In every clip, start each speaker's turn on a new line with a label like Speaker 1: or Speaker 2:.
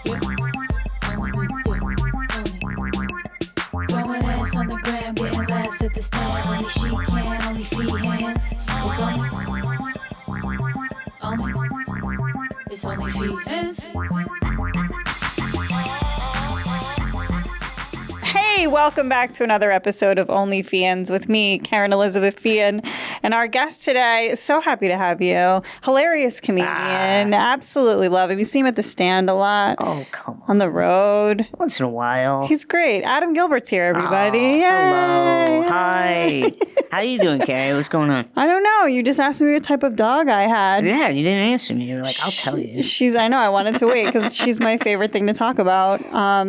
Speaker 1: Throwing ass on the gram, getting laughs at the stand. Only she can, OnlyFeehans. It's OnlyFeehans.
Speaker 2: Hey, welcome back to another episode of OnlyFeehans with me, Kerryn Elizabeth Feehan, and our guest today. So happy to have you. Hilarious comedian. Absolutely love him. You see him at the stand a lot.
Speaker 3: Oh, come on.
Speaker 2: On the road.
Speaker 3: Once in a while.
Speaker 2: He's great. Adam Gilbert's here, everybody.
Speaker 3: Oh,
Speaker 2: Yay.
Speaker 3: hello. Hi. How you doing, Carrie? What's going on?
Speaker 2: I don't know. You just asked me what type of dog I had.
Speaker 3: Yeah, you didn't answer me. You were like, I'll tell you.
Speaker 2: I know. I wanted to wait because she's my favorite thing to talk about.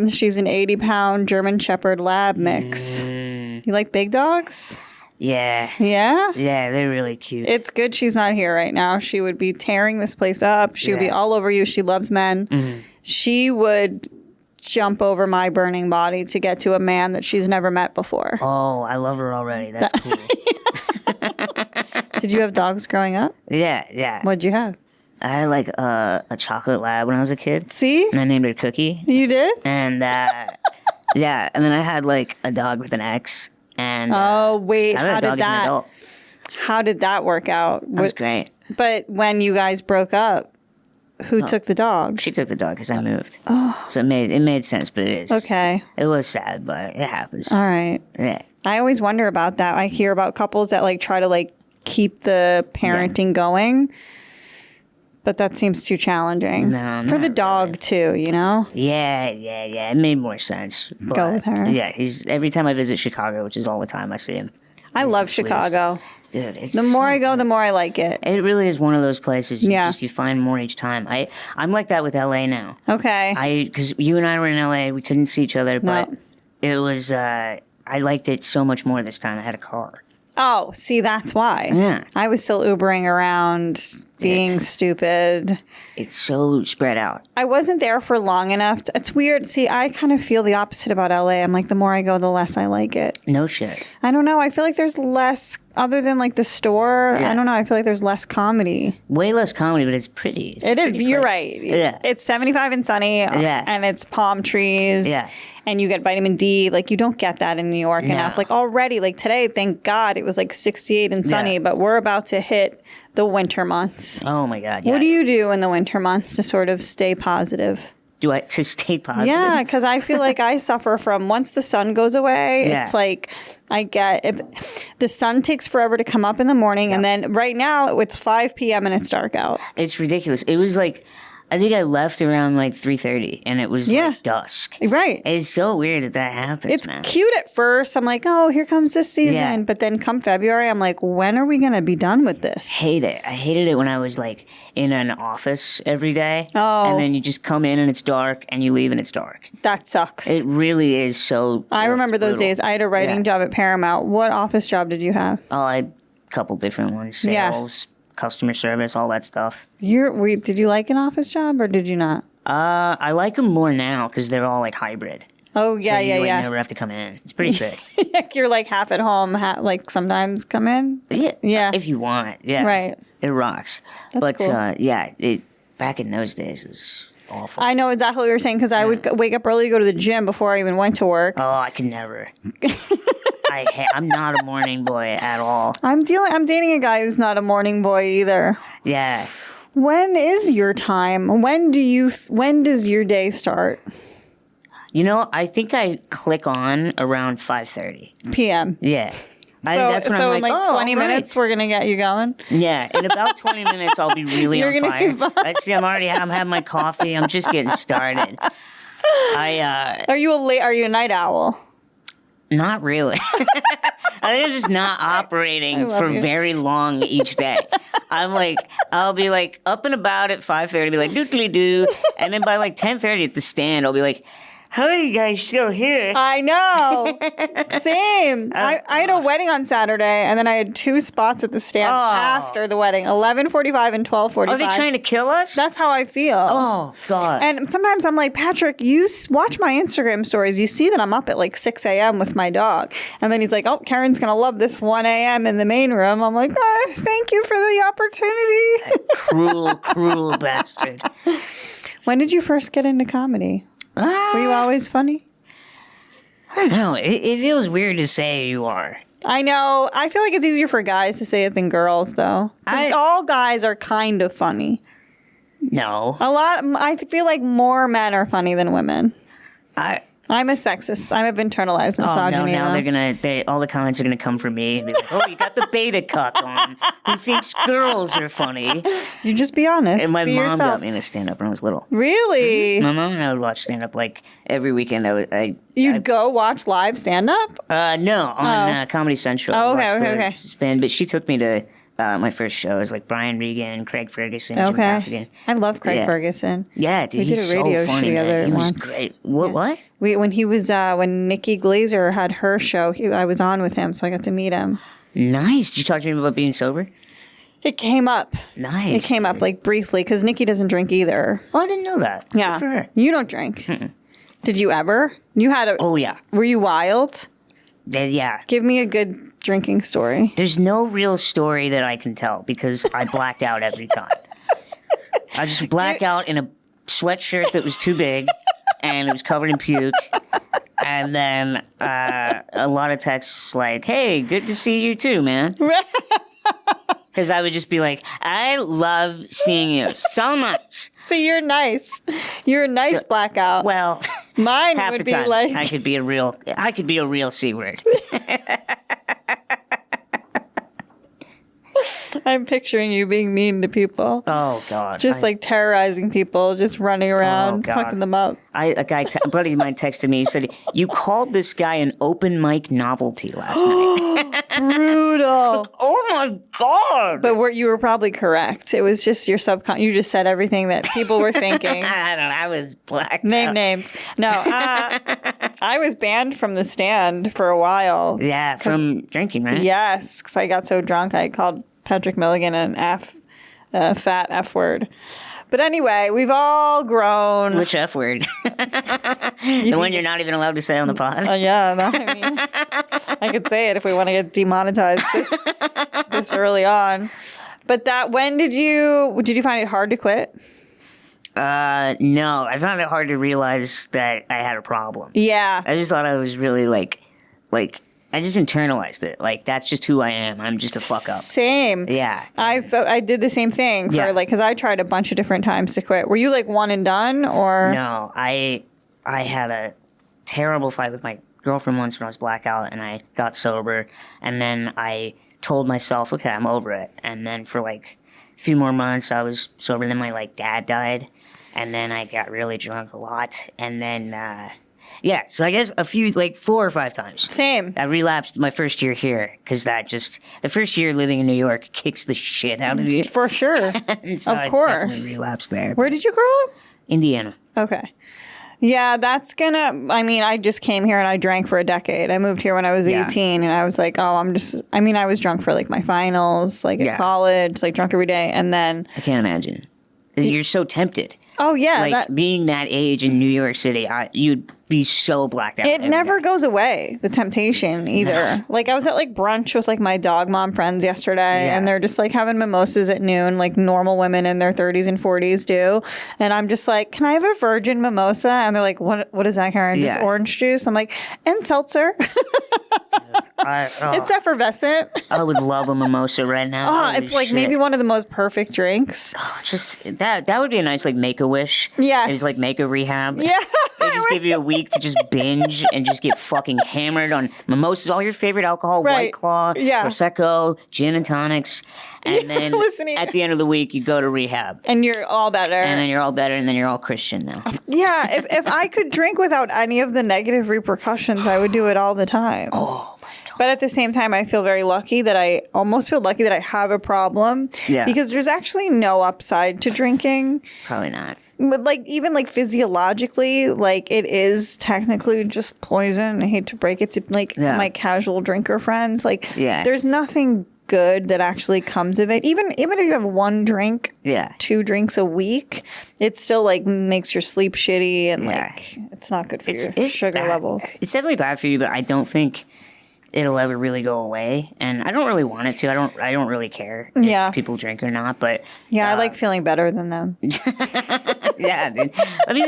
Speaker 2: She's an 80-pound German Shepherd Lab mix. You like big dogs?
Speaker 3: Yeah.
Speaker 2: Yeah?
Speaker 3: Yeah, they're really cute.
Speaker 2: It's good she's not here right now. She would be tearing this place up. She would be all over you. She loves men. Mm-hmm. She would jump over my burning body to get to a man that she's never met before.
Speaker 3: Oh, I love her already. That's cool.
Speaker 2: Did you have dogs growing up?
Speaker 3: Yeah.
Speaker 2: What'd you have?
Speaker 3: I had like a chocolate lab when I was a kid.
Speaker 2: See?
Speaker 3: And I named her Kooky.
Speaker 2: You did?
Speaker 3: And yeah, and then I had like a dog with an X. And
Speaker 2: wait, how did that work out?
Speaker 3: That was great.
Speaker 2: But when you guys broke up, who took the dog?
Speaker 3: She took the dog because I moved. Oh. So it made sense, but it is.
Speaker 2: Okay.
Speaker 3: It was sad, but it happens.
Speaker 2: All right.
Speaker 3: Yeah.
Speaker 2: I always wonder about that. I hear about couples that like try to like keep the parenting going, but that seems too challenging.
Speaker 3: No,
Speaker 2: for the
Speaker 3: not
Speaker 2: dog
Speaker 3: really.
Speaker 2: too, you know?
Speaker 3: Yeah. It made more sense. But,
Speaker 2: go with her.
Speaker 3: Yeah, every time I visit Chicago, which is all the time, I see him.
Speaker 2: I love Chicago.
Speaker 3: Dude, it's
Speaker 2: the more I go, the more I like it.
Speaker 3: It really is one of those places
Speaker 2: you
Speaker 3: find more each time. I'm like that with LA now.
Speaker 2: Okay.
Speaker 3: Because you and I were in LA, we couldn't see each other, but it was, I liked it so much more this time. I had a car.
Speaker 2: Oh, see, that's why.
Speaker 3: Yeah.
Speaker 2: I was still Ubering around, being stupid.
Speaker 3: It's so spread out.
Speaker 2: I wasn't there for long enough. It's weird. See, I kind of feel the opposite about LA. I'm like, the more I go, the less I like it.
Speaker 3: No shit.
Speaker 2: I don't know. I feel like there's less, other than like the store.
Speaker 3: Yeah.
Speaker 2: I don't know. I feel like there's less comedy.
Speaker 3: Way less comedy, but it's pretty. It's
Speaker 2: it is.
Speaker 3: pretty
Speaker 2: You're
Speaker 3: place.
Speaker 2: right.
Speaker 3: Yeah.
Speaker 2: It's 75 and sunny.
Speaker 3: Yeah.
Speaker 2: And it's palm trees.
Speaker 3: Yeah.
Speaker 2: And you get vitamin D. Like, you don't get that in New York enough. Like, already, like today, thank God, it was like 68 and sunny.
Speaker 3: Yeah.
Speaker 2: But we're about to hit the winter months.
Speaker 3: Oh, my God. Yeah.
Speaker 2: What do you do in the winter months to sort of stay positive?
Speaker 3: To stay positive?
Speaker 2: Yeah, because I feel like I suffer from once the sun goes away, it's like the sun takes forever to come up in the morning, and then right now it's 5 p.m. and it's dark out.
Speaker 3: It's ridiculous. It was like, I think I left around like 3:30 and it was like dusk.
Speaker 2: Right.
Speaker 3: It's so weird that happens,
Speaker 2: it's
Speaker 3: man.
Speaker 2: cute at first. I'm like, oh, here comes this season.
Speaker 3: Yeah.
Speaker 2: But then come February, I'm like, when are we going to be done with this?
Speaker 3: Hate it. I hated it when I was like in an office every day.
Speaker 2: Oh.
Speaker 3: And then you just come in and it's dark and you leave and it's dark.
Speaker 2: That sucks.
Speaker 3: It really is so.
Speaker 2: I remember those
Speaker 3: brutal.
Speaker 2: days. I had a writing job at Paramount. What office job did you have?
Speaker 3: Oh, I had a couple different ones. Sales, customer service, all that stuff.
Speaker 2: Did you like an office job or did you not?
Speaker 3: I like them more now because they're all like hybrid.
Speaker 2: Oh, yeah,
Speaker 3: so you
Speaker 2: yeah.
Speaker 3: never have to come in. It's pretty sick.
Speaker 2: You're like half at home, like sometimes come in?
Speaker 3: Yeah. If you want. Yeah.
Speaker 2: Right.
Speaker 3: It rocks.
Speaker 2: That's cool.
Speaker 3: Back in those days, it was awful.
Speaker 2: I know exactly what you're saying because I would wake up early, go to the gym before I even went to work.
Speaker 3: Oh, I could never. I'm not a morning boy at all.
Speaker 2: I'm dating a guy who's not a morning boy either.
Speaker 3: Yeah.
Speaker 2: When is your time? When does your day start?
Speaker 3: You know, I think I click on around 5:30
Speaker 2: p.m.
Speaker 3: Yeah.
Speaker 2: That's when I'm
Speaker 3: like,
Speaker 2: in like 20 minutes, we're going to get you going?
Speaker 3: Yeah. In about 20 minutes, I'll be really
Speaker 2: You're
Speaker 3: on
Speaker 2: gonna
Speaker 3: fire.
Speaker 2: be fine.
Speaker 3: I'm having my coffee. I'm just getting started.
Speaker 2: Are you a night owl?
Speaker 3: Not really. I think I'm just not operating for very long each day. I'll be like up and about at 5:30, be like doodly-doo, and then by like 10:30 at the stand, I'll be like, how are you guys still here?
Speaker 2: I know. Same. I had a wedding on Saturday, and then I had 2 spots at the stand after the wedding, 11:45 and 12:45.
Speaker 3: Are they trying to kill us?
Speaker 2: That's how I feel.
Speaker 3: Oh, God.
Speaker 2: And sometimes I'm like, Patrick, you watch my Instagram stories. You see that I'm up at like 6 a.m. with my dog. And then he's like, oh, Kerryn's going to love this 1 a.m. in the main room. I'm like, thank you for the opportunity.
Speaker 3: Cruel bastard.
Speaker 2: When did you first get into comedy? Were you always funny?
Speaker 3: I don't know. It feels weird to say you are.
Speaker 2: I know. I feel like it's easier for guys to say it than girls, though. All guys are kind of funny.
Speaker 3: No.
Speaker 2: I feel like more men are funny than women. I'm a sexist. I'm a internalized misogyny.
Speaker 3: Oh, no, now all the comments are going to come from me. And be like, oh, you got the beta cuck on. Who thinks girls are funny?
Speaker 2: You just be honest.
Speaker 3: And my
Speaker 2: be
Speaker 3: mom
Speaker 2: yourself.
Speaker 3: got me into stand-up when I was little.
Speaker 2: Really?
Speaker 3: My mom and I would watch stand-up like every weekend.
Speaker 2: You'd go watch live stand-up?
Speaker 3: No, on Comedy Central.
Speaker 2: Oh, okay.
Speaker 3: Spin, but she took me to my first shows, like Brian Regan, Craig Ferguson, Jim Gaffigan.
Speaker 2: I love Craig Ferguson.
Speaker 3: Yeah, dude,
Speaker 2: we did a radio
Speaker 3: so funny,
Speaker 2: show together
Speaker 3: man. He was
Speaker 2: once.
Speaker 3: great. What?
Speaker 2: When Nikki Glazer had her show, I was on with him, so I got to meet him.
Speaker 3: Nice. Did you talk to him about being sober?
Speaker 2: It came up.
Speaker 3: Nice.
Speaker 2: It came up like briefly because Nikki doesn't drink either.
Speaker 3: Oh, I didn't know that.
Speaker 2: Yeah.
Speaker 3: Good for her.
Speaker 2: You don't drink. Did you ever? You had a.
Speaker 3: Oh yeah.
Speaker 2: Were you wild?
Speaker 3: Yeah.
Speaker 2: Give me a good drinking story.
Speaker 3: There's no real story that I can tell because I blacked out every time. I just black out in a sweatshirt that was too big and it was covered in puke. And then a lot of texts like, hey, good to see you too, man. Because I would just be like, I love seeing you so much.
Speaker 2: So you're nice. You're a nice blackout.
Speaker 3: Well,
Speaker 2: mine
Speaker 3: half
Speaker 2: would
Speaker 3: the
Speaker 2: be
Speaker 3: time,
Speaker 2: like
Speaker 3: I could be a real C word.
Speaker 2: I'm picturing you being mean to people.
Speaker 3: Oh God!
Speaker 2: Just like terrorizing people, just running around, fucking them up.
Speaker 3: A buddy of mine texted me. He said, "You called this guy an open mic novelty last night."
Speaker 2: Brutal.
Speaker 3: Oh my God!
Speaker 2: But you were probably correct. It was just your You just said everything that people were thinking.
Speaker 3: I don't know. I was blacked
Speaker 2: Name
Speaker 3: out.
Speaker 2: names. No, I was banned from the stand for a while.
Speaker 3: Yeah, from drinking, right?
Speaker 2: Yes, because I got so drunk I called Patrick Milligan an fat F word. But anyway, we've all grown.
Speaker 3: Which F word? The one you're not even allowed to say on the pod?
Speaker 2: Yeah, I mean, I could say it if we want to get demonetized this early on. But when did you find it hard to quit?
Speaker 3: No, I found it hard to realize that I had a problem.
Speaker 2: Yeah.
Speaker 3: I just thought I was really like I just internalized it. Like, that's just who I am. I'm just a fuck up.
Speaker 2: Same.
Speaker 3: Yeah.
Speaker 2: I did the same thing because I tried a bunch of different times to quit. Were you like one and done or?
Speaker 3: No, I had a terrible fight with my girlfriend once when I was blackout and I got sober. And then I told myself, okay, I'm over it. And then for like a few more months I was sober. Then my dad died. And then I got really drunk a lot. And then, yeah, so I guess a few, 4 or 5 times.
Speaker 2: Same.
Speaker 3: I relapsed my first year here because the first year living in New York kicks the shit out of you.
Speaker 2: For sure.
Speaker 3: So
Speaker 2: of course.
Speaker 3: I definitely relapsed there.
Speaker 2: Where did you grow up?
Speaker 3: Indiana.
Speaker 2: Okay. Yeah, I just came here and I drank for a decade. I moved here when I was 18 and I was like, I was drunk for my finals, at college, drunk every day. And then.
Speaker 3: I can't imagine. You're so tempted.
Speaker 2: Oh, yeah.
Speaker 3: Being that age in New York City, you'd be so blacked out.
Speaker 2: It never goes away, the temptation, either. I was at, brunch with, my dog mom friends yesterday, and they're just, having mimosas at noon, like normal women in their 30s and 40s do. And I'm just like, can I have a virgin mimosa? And they're like, what is that, Kerryn? Just orange juice? I'm like, and seltzer. It's effervescent.
Speaker 3: I would love a mimosa right now.
Speaker 2: It's maybe one of the most perfect drinks.
Speaker 3: Just that would be a nice Make-A-Wish.
Speaker 2: Yes.
Speaker 3: It's make a rehab.
Speaker 2: Yeah.
Speaker 3: They just give you a week to just binge and just get fucking hammered on mimosas, all your favorite alcohol, White Claw, Prosecco, gin and tonics. And then at the end of the week, you go to rehab.
Speaker 2: And you're all better.
Speaker 3: And then you're all better, and then you're all Christian now.
Speaker 2: Yeah, if I could drink without any of the negative repercussions, I would do it all the time.
Speaker 3: Oh, my God.
Speaker 2: But at the same time, I feel very lucky that I have a problem.
Speaker 3: Yeah.
Speaker 2: Because there's actually no upside to drinking.
Speaker 3: Probably not.
Speaker 2: But even physiologically, it is technically just poison. I hate to break it to my casual drinker friends. There's nothing good that actually comes of it. Even if you have one drink, 2 drinks a week, it still makes your sleep shitty and it's not good for your sugar levels.
Speaker 3: It's definitely bad for you, but I don't think it'll ever really go away, and I don't really want it to. I don't really care if people drink or not, but
Speaker 2: I like feeling better than them.
Speaker 3: Yeah, dude. I mean,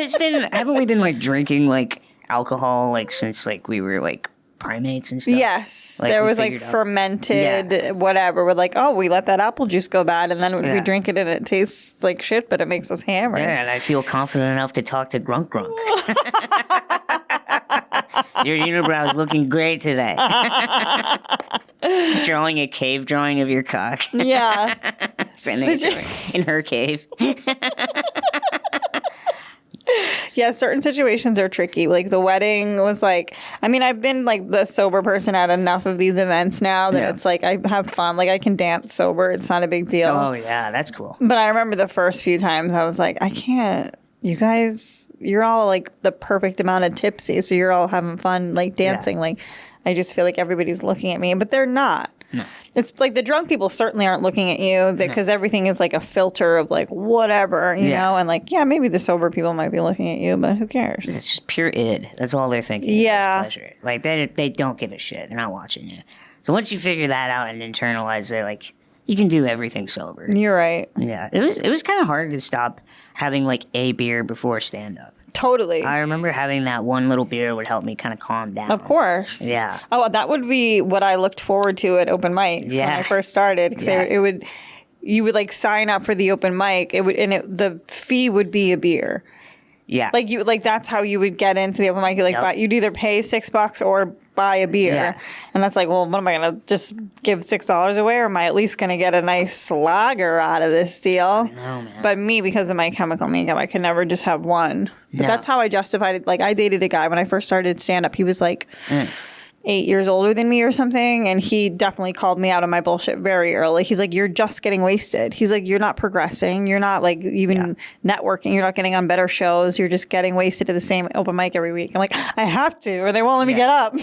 Speaker 3: haven't we been like drinking like alcohol like since like we were like primates and stuff?
Speaker 2: Yes,
Speaker 3: like,
Speaker 2: there was like fermented whatever. We're like, oh, we let that apple juice go bad, and then we drink it and it tastes like shit, but it makes us hammer.
Speaker 3: Yeah, and I feel confident enough to talk to Grunk. Your unibrow is looking great today. Drawing a cave drawing of your cock.
Speaker 2: Yeah.
Speaker 3: In her cave.
Speaker 2: Yeah, certain situations are tricky. Like the wedding was like, I mean, I've been like the sober person at enough of these events now that it's like I have fun. Like I can dance sober. It's not a big deal.
Speaker 3: Oh, yeah, that's cool.
Speaker 2: But I remember the first few times I was like, I can't, you guys, you're all like the perfect amount of tipsy. So you're all having fun, like dancing. Yeah. Like I just feel like everybody's looking at me, but they're not. No. It's like the drunk people certainly aren't looking at you because everything is like a filter of like whatever, you know, and like, maybe the sober people might be looking at you, but who cares?
Speaker 3: It's just pure id. That's all they're thinking.
Speaker 2: Yeah.
Speaker 3: Pleasure. Like they don't give a shit. They're not watching you. So once you figure that out and internalize it, like you can do everything sober.
Speaker 2: You're right.
Speaker 3: Yeah. It was kind of hard to stop having like a beer before stand up.
Speaker 2: Totally.
Speaker 3: I remember having that one little beer would help me kind of calm down.
Speaker 2: Of course.
Speaker 3: Yeah.
Speaker 2: Oh, that would be what I looked forward to at open mics when I first started. Because you would like sign up for the open mic. The fee would be a beer.
Speaker 3: Yeah.
Speaker 2: Like that's how you would get into the open mic. You'd either pay $6 or buy a beer. Yeah. And that's like, well, what am I going to just give $6 away, or am I at least going to get a nice lager out of this deal?
Speaker 3: I know, man.
Speaker 2: But me, because of my chemical makeup, I could never just have one. But that's how I justified it. Like I dated a guy when I first started stand up. He was like 8 years older than me or something, and he definitely called me out on my bullshit very early. He's like, you're just getting wasted. He's like, you're not progressing. You're not like even networking. You're not getting on better shows. You're just getting wasted to the same open mic every week. I'm like, I have to, or they won't let me get up.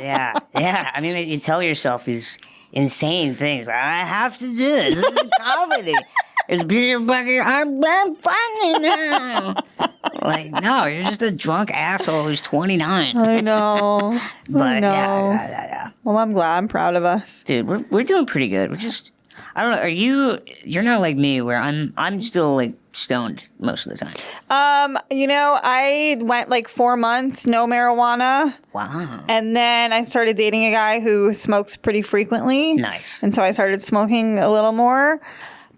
Speaker 3: Yeah. I mean, you tell yourself these insane things. I have to do this. This is comedy. It's beer bucket. I'm funny now. Like, no, you're just a drunk asshole who's 29.
Speaker 2: I know.
Speaker 3: But yeah.
Speaker 2: Well, I'm glad. I'm proud of us.
Speaker 3: Dude, we're doing pretty good. We're just, I don't know, you're not like me where I'm still like stoned most of the time.
Speaker 2: I went like 4 months, no marijuana.
Speaker 3: Wow.
Speaker 2: And then I started dating a guy who smokes pretty frequently.
Speaker 3: Nice.
Speaker 2: And so I started smoking a little more.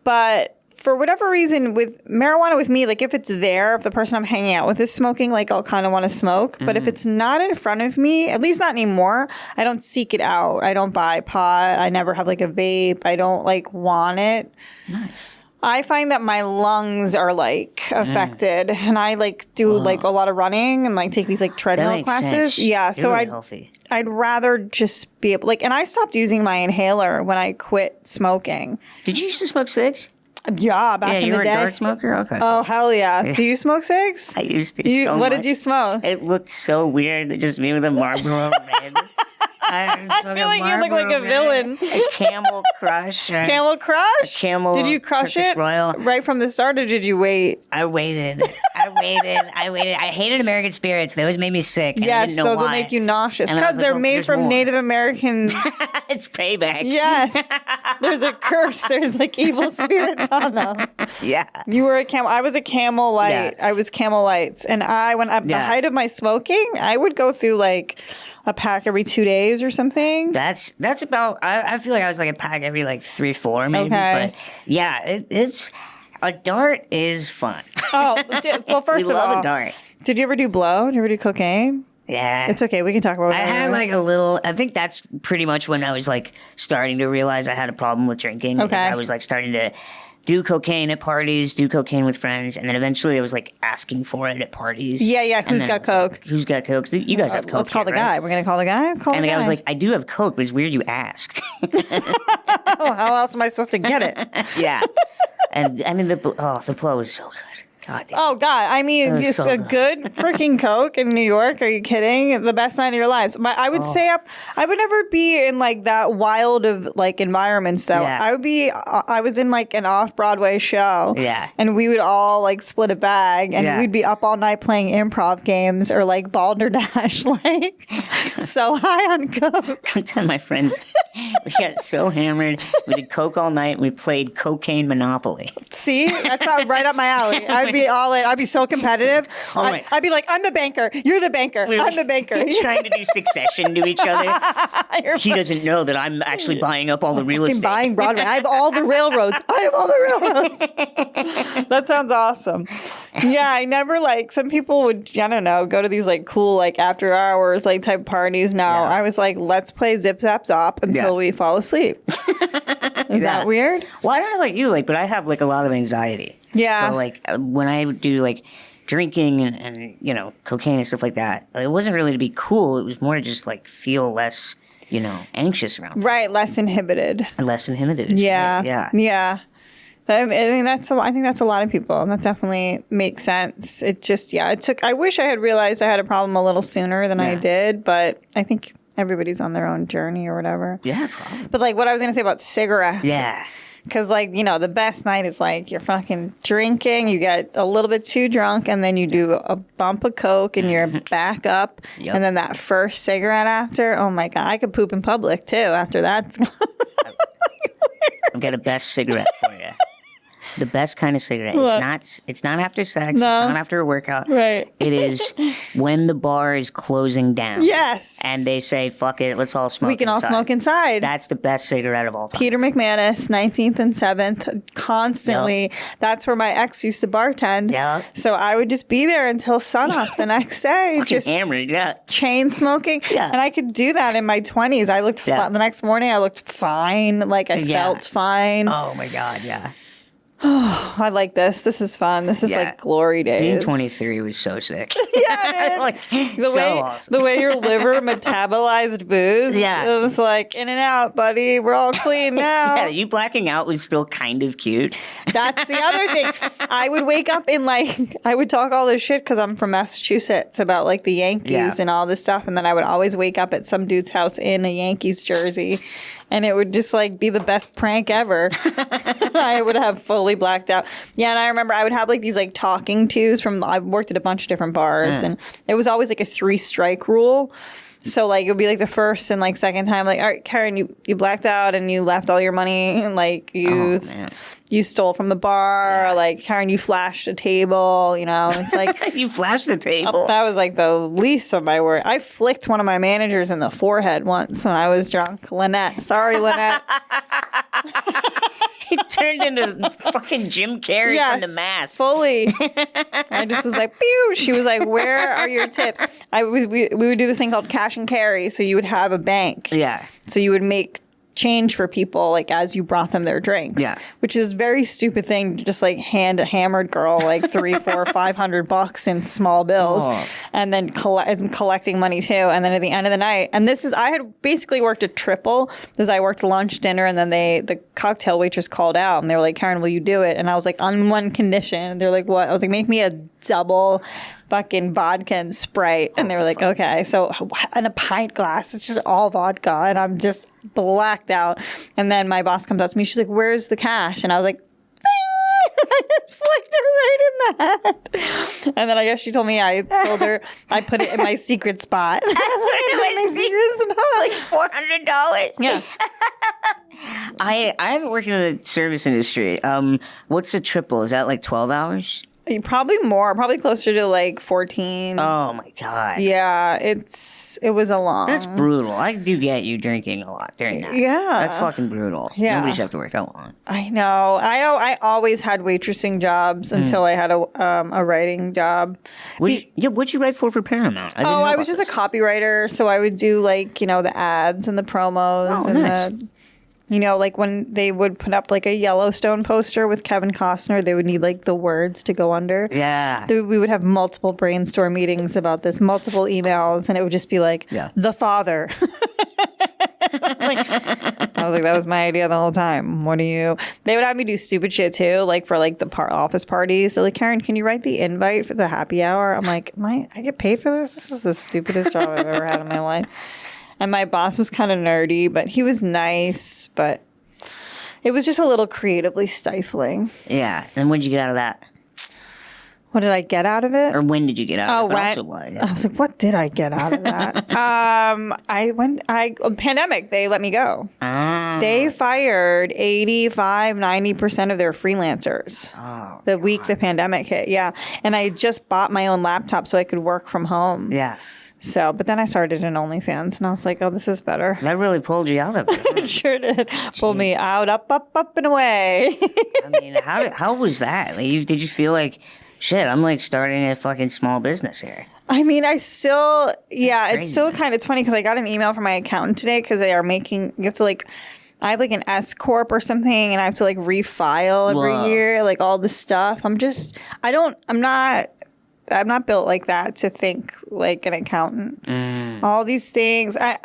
Speaker 2: But for whatever reason, with marijuana with me, like if it's there, if the person I'm hanging out with is smoking, like I'll kind of want to smoke. But if it's not in front of me, at least not anymore, I don't seek it out. I don't buy pot. I never have like a vape. I don't like want it.
Speaker 3: Nice.
Speaker 2: I find that my lungs are like affected, and I like do like a lot of running and like take these like treadmill classes.
Speaker 3: Sense.
Speaker 2: Yeah,
Speaker 3: You're
Speaker 2: so
Speaker 3: really healthy.
Speaker 2: I'd rather just be able and I stopped using my inhaler when I quit smoking.
Speaker 3: Did you used to smoke cigs?
Speaker 2: Yeah, back in the day.
Speaker 3: Yeah, you were a dart smoker? Okay.
Speaker 2: Oh, hell yeah. Do you smoke cigs?
Speaker 3: I used to so
Speaker 2: What
Speaker 3: much.
Speaker 2: did you smoke?
Speaker 3: It looked so weird. Just me with a Marlboro Red.
Speaker 2: I feel like you look like a villain.
Speaker 3: A Camel Crush.
Speaker 2: Camel Crush?
Speaker 3: Camel.
Speaker 2: Did you crush
Speaker 3: Turkish
Speaker 2: it
Speaker 3: Royal.
Speaker 2: right from the start, or did you wait?
Speaker 3: I waited. I hated American Spirits. They always made me sick. And I
Speaker 2: Yes,
Speaker 3: didn't know
Speaker 2: those will
Speaker 3: why.
Speaker 2: make you nauseous
Speaker 3: And I
Speaker 2: because
Speaker 3: was like,
Speaker 2: they're
Speaker 3: well,
Speaker 2: made
Speaker 3: there's
Speaker 2: from
Speaker 3: more.
Speaker 2: Native American.
Speaker 3: It's payback.
Speaker 2: Yes, there's a curse. There's like evil spirits on them.
Speaker 3: Yeah.
Speaker 2: You were a camel. I was a Camel Light.
Speaker 3: Yeah.
Speaker 2: I was Camel Lights, and when at the height of my smoking, I would go through like a pack every 2 days or something.
Speaker 3: That's about. I feel like I was like a pack every like 3-4 maybe.
Speaker 2: Okay.
Speaker 3: But yeah, it's a dart is fun.
Speaker 2: Oh, well, first
Speaker 3: we
Speaker 2: of
Speaker 3: love
Speaker 2: all,
Speaker 3: a dart.
Speaker 2: did you ever do blow? Did you ever do cocaine?
Speaker 3: Yeah.
Speaker 2: It's okay. We can talk about it.
Speaker 3: I had like a little. I think that's pretty much when I was like starting to realize I had a problem with drinking.
Speaker 2: Okay.
Speaker 3: Because I was like starting to do cocaine at parties, do cocaine with friends, and then eventually I was like asking for it at parties.
Speaker 2: Yeah. Who's got coke?
Speaker 3: Like, who's got coke? You guys have coke.
Speaker 2: Let's call the guy. We're gonna call the guy.
Speaker 3: And the guy was like, "I do have coke, but it's weird you asked."
Speaker 2: "Oh, how else am I supposed to get it?"
Speaker 3: Yeah. And I mean the blow was so good. God damn.
Speaker 2: Oh God! I mean,
Speaker 3: was
Speaker 2: just
Speaker 3: so
Speaker 2: a
Speaker 3: good.
Speaker 2: good freaking Coke in New York. Are you kidding? The best night of your lives. I would stay up. I would never be in like that wild of like environments though.
Speaker 3: Yeah.
Speaker 2: I would be. I was in like an off-Broadway show.
Speaker 3: Yeah.
Speaker 2: And we would all like split a bag, and
Speaker 3: Yeah.
Speaker 2: we'd be up all night playing improv games or like Balderdash, like so high on Coke.
Speaker 3: One time, my friends, we got so hammered. We did Coke all night. And we played cocaine Monopoly.
Speaker 2: See, that's not right up my alley. I'd be all in. I'd be so competitive.
Speaker 3: All right.
Speaker 2: I'd be like, I'm the banker. You're the banker. I'm the banker.
Speaker 3: Trying to do Succession to each other. He doesn't know that I'm actually buying up all the real
Speaker 2: fucking
Speaker 3: estate.
Speaker 2: buying Broadway. I have all the railroads. I have all the railroads. That sounds awesome. Yeah, I never like, some people would, I don't know, go to these like cool like after hours like type parties. No,
Speaker 3: Yeah.
Speaker 2: I was like, let's play Zip Zap Zop until
Speaker 3: Yeah.
Speaker 2: we fall asleep. Is that weird?
Speaker 3: Well, I don't know about you, like, but I have like a lot of anxiety.
Speaker 2: Yeah.
Speaker 3: So like when I would do like drinking and you know cocaine and stuff like that, it wasn't really to be cool. It was more to just like feel less, you know, anxious around.
Speaker 2: Right, less inhibited.
Speaker 3: And less inhibited. It's
Speaker 2: Yeah.
Speaker 3: great. Yeah.
Speaker 2: Yeah. I mean, I think that's a lot of people, and that definitely makes sense. It just, yeah, I wish I had realized I had a problem a little sooner than I
Speaker 3: Yeah.
Speaker 2: did, but I think everybody's on their own journey or whatever.
Speaker 3: Yeah, probably.
Speaker 2: But like what I was going to say about cigarettes.
Speaker 3: Yeah.
Speaker 2: Because, like, you know, the best night is like you're fucking drinking, you get a little bit too drunk, and then you do a bump of Coke and you're back up.
Speaker 3: Yep.
Speaker 2: And then that first cigarette after, oh my God, I could poop in public too after that.
Speaker 3: I've got a best cigarette for you. The best kind of cigarette.
Speaker 2: What?
Speaker 3: It's not after sex.
Speaker 2: No.
Speaker 3: It's not after a workout.
Speaker 2: Right.
Speaker 3: It is when the bar is closing down.
Speaker 2: Yes.
Speaker 3: And they say, "Fuck it, let's all smoke."
Speaker 2: We can all
Speaker 3: inside."
Speaker 2: smoke inside.
Speaker 3: That's the best cigarette of all time.
Speaker 2: Peter McManus, 19th and 7th, constantly. That's where my ex used to bartend.
Speaker 3: Yep.
Speaker 2: So I would just be there until sunup the next day. Just
Speaker 3: Hammered, yeah.
Speaker 2: chain smoking.
Speaker 3: Yeah.
Speaker 2: And I could do that in my 20s. I looked
Speaker 3: Yeah.
Speaker 2: the next morning, I looked fine. Like I
Speaker 3: Yeah.
Speaker 2: felt fine.
Speaker 3: Oh my god, yeah.
Speaker 2: I like this. This is fun. This is
Speaker 3: Yeah.
Speaker 2: like glory days.
Speaker 3: Being 23 was so sick.
Speaker 2: Yeah, man.
Speaker 3: Like,
Speaker 2: The
Speaker 3: so
Speaker 2: way
Speaker 3: awesome.
Speaker 2: the way your liver metabolized booze.
Speaker 3: Yeah.
Speaker 2: It was like in and out, buddy. We're all clean now.
Speaker 3: Yeah, you blacking out was still kind of cute.
Speaker 2: That's the other thing. I would wake up in like, I would talk all this shit because I'm from Massachusetts about like the Yankees
Speaker 3: Yeah.
Speaker 2: and all this stuff. And then I would always wake up at some dude's house in a Yankees jersey. And it would just like be the best prank ever. I would have fully blacked out. Yeah, and I remember I would have like these like talking tos from, I've worked at a bunch of different bars. And it was always like a 3-strike rule. So like it would be like the first and like second time, like, all right, Kerryn, you blacked out and you left all your money, and like you
Speaker 3: man.
Speaker 2: you stole from the bar,
Speaker 3: Yeah.
Speaker 2: like Kerryn, you flashed a table, you know. And it's like
Speaker 3: You flashed the table.
Speaker 2: that was like the least of my worry. I flicked one of my managers in the forehead once when I was drunk. Lynette, sorry, Lynette.
Speaker 3: It turned into fucking Jim Carrey from The Mask.
Speaker 2: Fully. I just was like, pew. She was like, where are your tips? We would do this thing called cash and carry. So you would have a bank.
Speaker 3: Yeah.
Speaker 2: So you would make change for people like as you brought them their drinks.
Speaker 3: Yeah.
Speaker 2: Which is a very stupid thing to just like hand a hammered girl like $300, $400, $500 in small bills and then collecting money too. And then at the end of the night, and this is, I had basically worked a triple because I worked lunch, dinner, and then the cocktail waitress called out and they were like, Kerryn, will you do it? And I was like, on one condition. They're like, what? I was like, make me a double fucking vodka and Sprite. And they were like, okay. So, and a pint glass. It's just all vodka. And I'm just blacked out. And then my boss comes up to me. She's like, where's the cash? And I was like, I just flicked her right in the head. And then I guess she told me, I told her I put it in my secret spot. my secret spot.
Speaker 3: Like $400.
Speaker 2: Yeah.
Speaker 3: I haven't worked in the service industry. What's a triple? Is that like 12 hours?
Speaker 2: Probably more. Probably closer to like 14.
Speaker 3: Oh my god.
Speaker 2: Yeah, it was a long.
Speaker 3: That's brutal. I do get you drinking a lot during that.
Speaker 2: Yeah.
Speaker 3: That's fucking brutal.
Speaker 2: Yeah.
Speaker 3: Nobody should have to work that long.
Speaker 2: I know. I always had waitressing jobs until I had a writing job.
Speaker 3: What'd you write for Paramount? I didn't know
Speaker 2: I
Speaker 3: about
Speaker 2: was just
Speaker 3: this.
Speaker 2: a copywriter, so I would do like, you know, the ads and the promos
Speaker 3: Oh,
Speaker 2: and
Speaker 3: nice.
Speaker 2: the, you know, like when they would put up like a Yellowstone poster with Kevin Costner, they would need like the words to go under.
Speaker 3: Yeah.
Speaker 2: We would have multiple brainstorm meetings about this, multiple emails, and it would just be like,
Speaker 3: Yeah.
Speaker 2: the father. like, I was like, that was my idea the whole time. What do you? They would have me do stupid shit too, like for like the office parties. They're like, Kerryn, can you write the invite for the happy hour? I'm like, I get paid for this? This is the stupidest job I've ever had in my life. And my boss was kind of nerdy, but he was nice. But it was just a little creatively stifling.
Speaker 3: Yeah. And when did you get out of that?
Speaker 2: What did I get out of it?
Speaker 3: Or when did you get out of it?
Speaker 2: I was like, what did I get out of that? Pandemic, they let me go. They fired 85-90% of their freelancers the week the pandemic hit. Yeah. And I just bought my own laptop so I could work from home.
Speaker 3: Yeah.
Speaker 2: So, but then I started an OnlyFans and I was like, oh, this is better.
Speaker 3: That really pulled you out of it.
Speaker 2: It sure did. Pulled me out, up, and away.
Speaker 3: I mean, how was that? Like, did you feel like, shit, I'm like starting a fucking small business here?
Speaker 2: I mean, it's still kind of, it's funny because I got an email from my accountant today because they are making, you have to like, I have like an S Corp or something and I have to like refile every year, like all this stuff. I'm not built like that to think like an accountant. All these things. I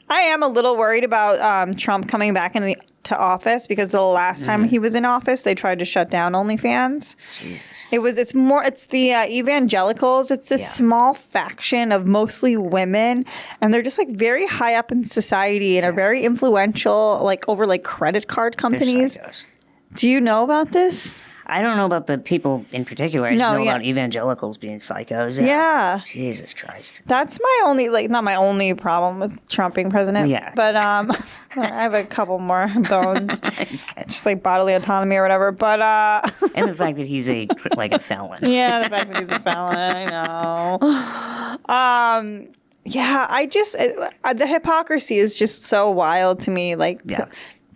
Speaker 2: am a little worried about Trump coming back into office because the last time he was in office, they tried to shut down OnlyFans.
Speaker 3: Jesus.
Speaker 2: It's the evangelicals. It's this small faction of mostly women, and they're just like very high up in society and are very influential, like over like credit card companies. Do you know about this?
Speaker 3: I don't know about the people in particular. I just know about evangelicals being psychos.
Speaker 2: Yeah.
Speaker 3: Jesus Christ.
Speaker 2: That's my only, like, not my only problem with Trump being president.
Speaker 3: Yeah.
Speaker 2: But I have a couple more bones. Just like bodily autonomy or whatever. But
Speaker 3: and the fact that he's a felon.
Speaker 2: Yeah, the fact that he's a felon. I know. Yeah, I just the hypocrisy is just so wild to me. Like. Yeah.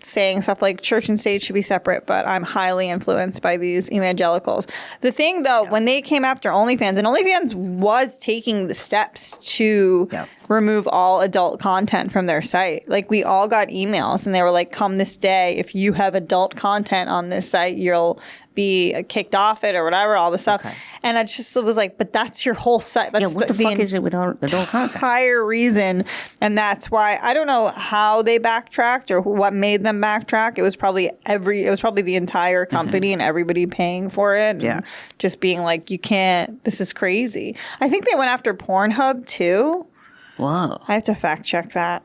Speaker 2: Saying stuff like church and state should be separate, but I'm highly influenced by these evangelicals. The thing, though, when they came after OnlyFans, and OnlyFans was taking the steps to remove all adult content from their site. Like, we all got emails, and they were like, come this day, if you have adult content on this site, you'll be kicked off it or whatever, all this stuff. Okay. And I just was like, but that's your whole site. That's
Speaker 3: what the fuck is it with adult content?
Speaker 2: Entire reason. And that's why I don't know how they backtracked or what made them backtrack. It was probably the entire company and everybody paying for it. And just being like, you can't, this is crazy. I think they went after Pornhub too.
Speaker 3: Whoa.
Speaker 2: I have to fact check that.